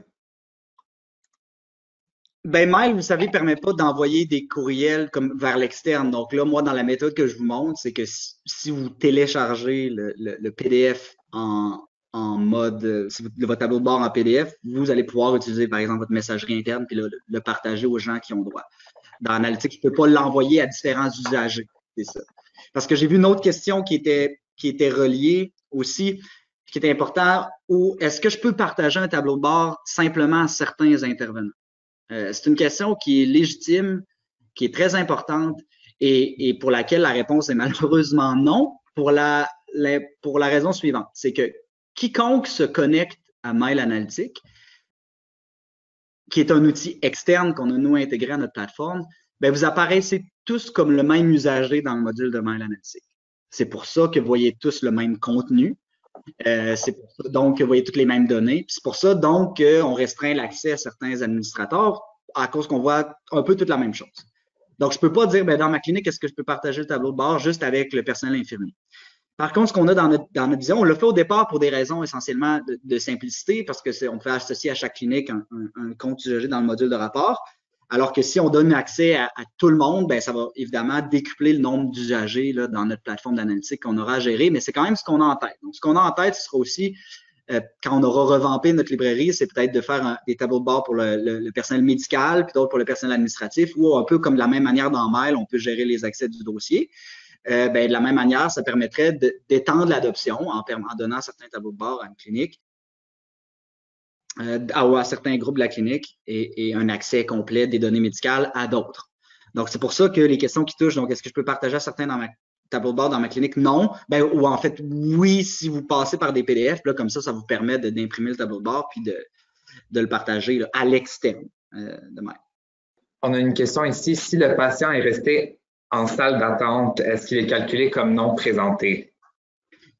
Mail, vous savez, ne permet pas d'envoyer des courriels comme vers l'externe. Donc là, moi, dans la méthode que je vous montre, c'est que si vous téléchargez le PDF en mode, si votre tableau de bord en PDF, vous allez pouvoir utiliser, par exemple, votre messagerie interne puis le partager aux gens qui ont droit. Dans Analytics, je ne peux pas l'envoyer à différents usagers. C'est ça. Parce que j'ai vu une autre question qui était reliée aussi, qui était important, ou est-ce que je peux partager un tableau de bord simplement à certains intervenants? C'est une question qui est légitime, qui est très importante et pour laquelle la réponse est malheureusement non, pour la raison suivante. C'est que quiconque se connecte à Mail Analytics, qui est un outil externe qu'on a nous intégré à notre plateforme, vous apparaissez tous comme le même usager dans le module de Mail Analytics. C'est pour ça que vous voyez tous le même contenu. C'est pour ça donc que vous voyez toutes les mêmes données. C'est pour ça donc qu'on restreint l'accès à certains administrateurs à cause qu'on voit un peu toute la même chose. Donc, je ne peux pas dire dans ma clinique, est-ce que je peux partager le tableau de bord juste avec le personnel infirmier. Par contre, ce qu'on a dans notre vision, on l'a fait au départ pour des raisons essentiellement de simplicité, parce qu'on fait associer à chaque clinique un compte usager dans le module de rapport. Alors que si on donne accès à tout le monde, ça va évidemment décupler le nombre d'usagers dans notre plateforme d'analytique qu'on aura à gérer, mais c'est quand même ce qu'on a en tête. Donc, ce qu'on a en tête, ce sera aussi, quand on aura revampé notre librairie, c'est peut-être de faire des tableaux de bord pour le personnel médical, puis d'autres pour le personnel administratif, ou un peu comme de la même manière dans Mail, on peut gérer les accès du dossier. De la même manière, ça permettrait d'étendre l'adoption en donnant certains tableaux de bord à une clinique. À certains groupes de la clinique et un accès complet des données médicales à d'autres. Donc, c'est pour ça que les questions qui touchent, donc, est-ce que je peux partager à certains dans ma tableau de bord dans ma clinique? Non. Ou en fait, oui, si vous passez par des PDF, là, comme ça vous permet d'imprimer le tableau de bord puis de le partager à l'externe de même. On a une question ici. Si le patient est resté en salle d'attente, est-ce qu'il est calculé comme non présenté?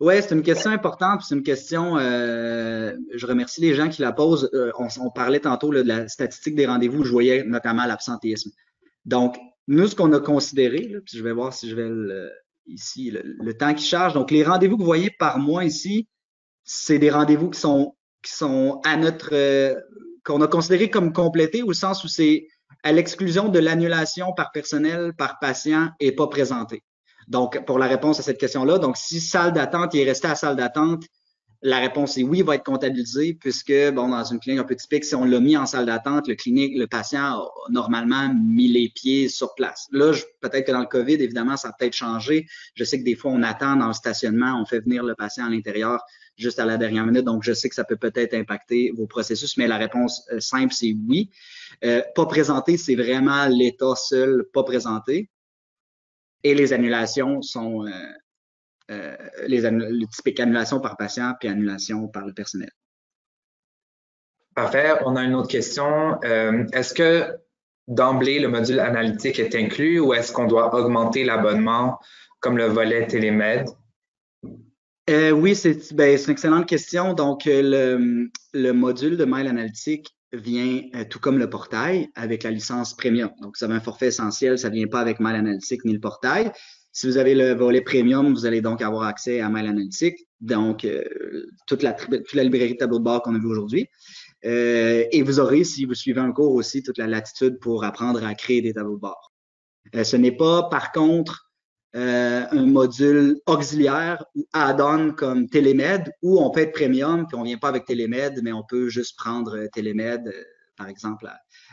Oui, c'est une question importante, c'est une question, je remercie les gens qui la posent. On parlait tantôt là, de la statistique des rendez-vous, je voyais notamment l'absentéisme. Donc, nous, ce qu'on a considéré, là, puis je vais voir si je vais ici, le temps qui charge. Donc, les rendez-vous que vous voyez par mois ici, c'est des rendez-vous qui sont à qu'on a considéré comme complétés au sens où c'est à l'exclusion de l'annulation par personnel, par patient et pas présenté. Donc, pour la réponse à cette question-là, donc si salle d'attente, il est resté à salle d'attente La réponse est oui, il va être comptabilisé puisque, bon, dans une clinique un peu typique, si on l'a mis en salle d'attente, le patient a normalement mis les pieds sur place. Là, peut-être que dans le COVID, évidemment, ça a peut-être changé. Je sais que des fois, on attend dans le stationnement, on fait venir le patient à l'intérieur juste à la dernière minute. Donc, je sais que ça peut peut-être impacter vos processus, mais la réponse simple, c'est oui. Pas présenté, c'est vraiment l'état seul, pas présenté. Et les annulations sont les typiques annulations par patient puis annulations par le personnel. Parfait. On a une autre question. Est-ce que d'emblée, le module analytique est inclus ou est-ce qu'on doit augmenter l'abonnement comme le volet télémed? Oui, c'est une excellente question. Donc, le module de Mile Analytics vient tout comme le portail avec la licence premium. Donc, vous avez un forfait essentiel, ça ne vient pas avec Mile Analytics ni le portail. Si vous avez le volet premium, vous allez donc avoir accès à Mile Analytics, donc toute la librairie de tableau de bord qu'on a vu aujourd'hui. Et vous aurez, si vous suivez un cours aussi, toute la latitude pour apprendre à créer des tableaux de bord. Ce n'est pas, par contre, un module auxiliaire ou add-on comme Télémed, où on peut être premium, puis on vient pas avec Télémed, mais on peut juste prendre Télémed, par exemple,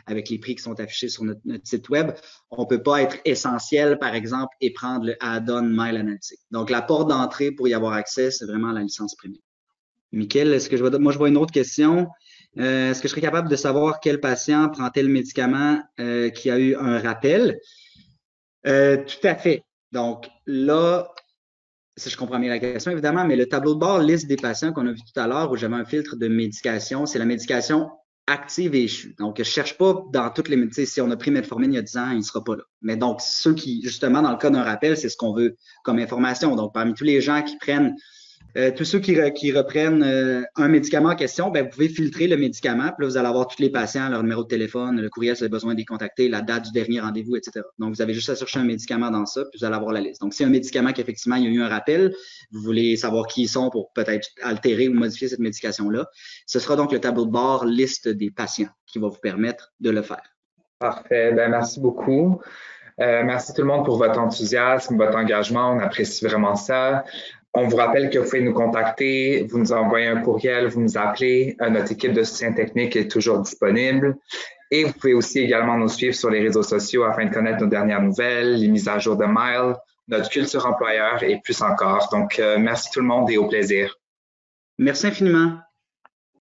avec les prix qui sont affichés sur notre site web. On peut pas être essentiel, par exemple, et prendre le add-on Mile Analytics. Donc, la porte d'entrée pour y avoir accès, c'est vraiment la licence premium. Michael, moi, je vois une autre question. Est-ce que je serais capable de savoir quel patient prend tel médicament qui a eu un rappel? Tout à fait. Donc là, si je comprends bien la question, évidemment, mais le tableau de bord liste des patients qu'on a vu tout à l'heure où j'avais un filtre de médication. C'est la médication active et échue. Donc, je cherche pas dans toutes les médicaments. Si on a pris Metformine il y a 10 ans, il ne sera pas là. Mais donc, ceux qui, justement, dans le cas d'un rappel, c'est ce qu'on veut comme information. Donc, parmi tous les gens qui prennent tous ceux qui reprennent un médicament en question, ben, vous pouvez filtrer le médicament. Puis là, vous allez avoir tous les patients, leur numéro de téléphone, le courriel si vous avez besoin de les contacter, la date du dernier rendez-vous, etc. Donc, vous avez juste à chercher un médicament dans ça, puis vous allez avoir la liste. Donc, si un médicament qu'effectivement, il y a eu un rappel, vous voulez savoir qui ils sont pour peut-être altérer ou modifier cette médication-là, ce sera donc le tableau de bord liste des patients qui va vous permettre de le faire. Parfait. Ben, merci beaucoup. Merci tout le monde pour votre enthousiasme, votre engagement. On apprécie vraiment ça. On vous rappelle que vous pouvez nous contacter, vous nous envoyez un courriel, vous nous appelez. Notre équipe de soutien technique est toujours disponible. Et vous pouvez aussi également nous suivre sur les réseaux sociaux afin de connaître nos dernières nouvelles, les mises à jour de Mile, notre culture employeur et plus encore. Donc, merci tout le monde et au plaisir. Merci infiniment.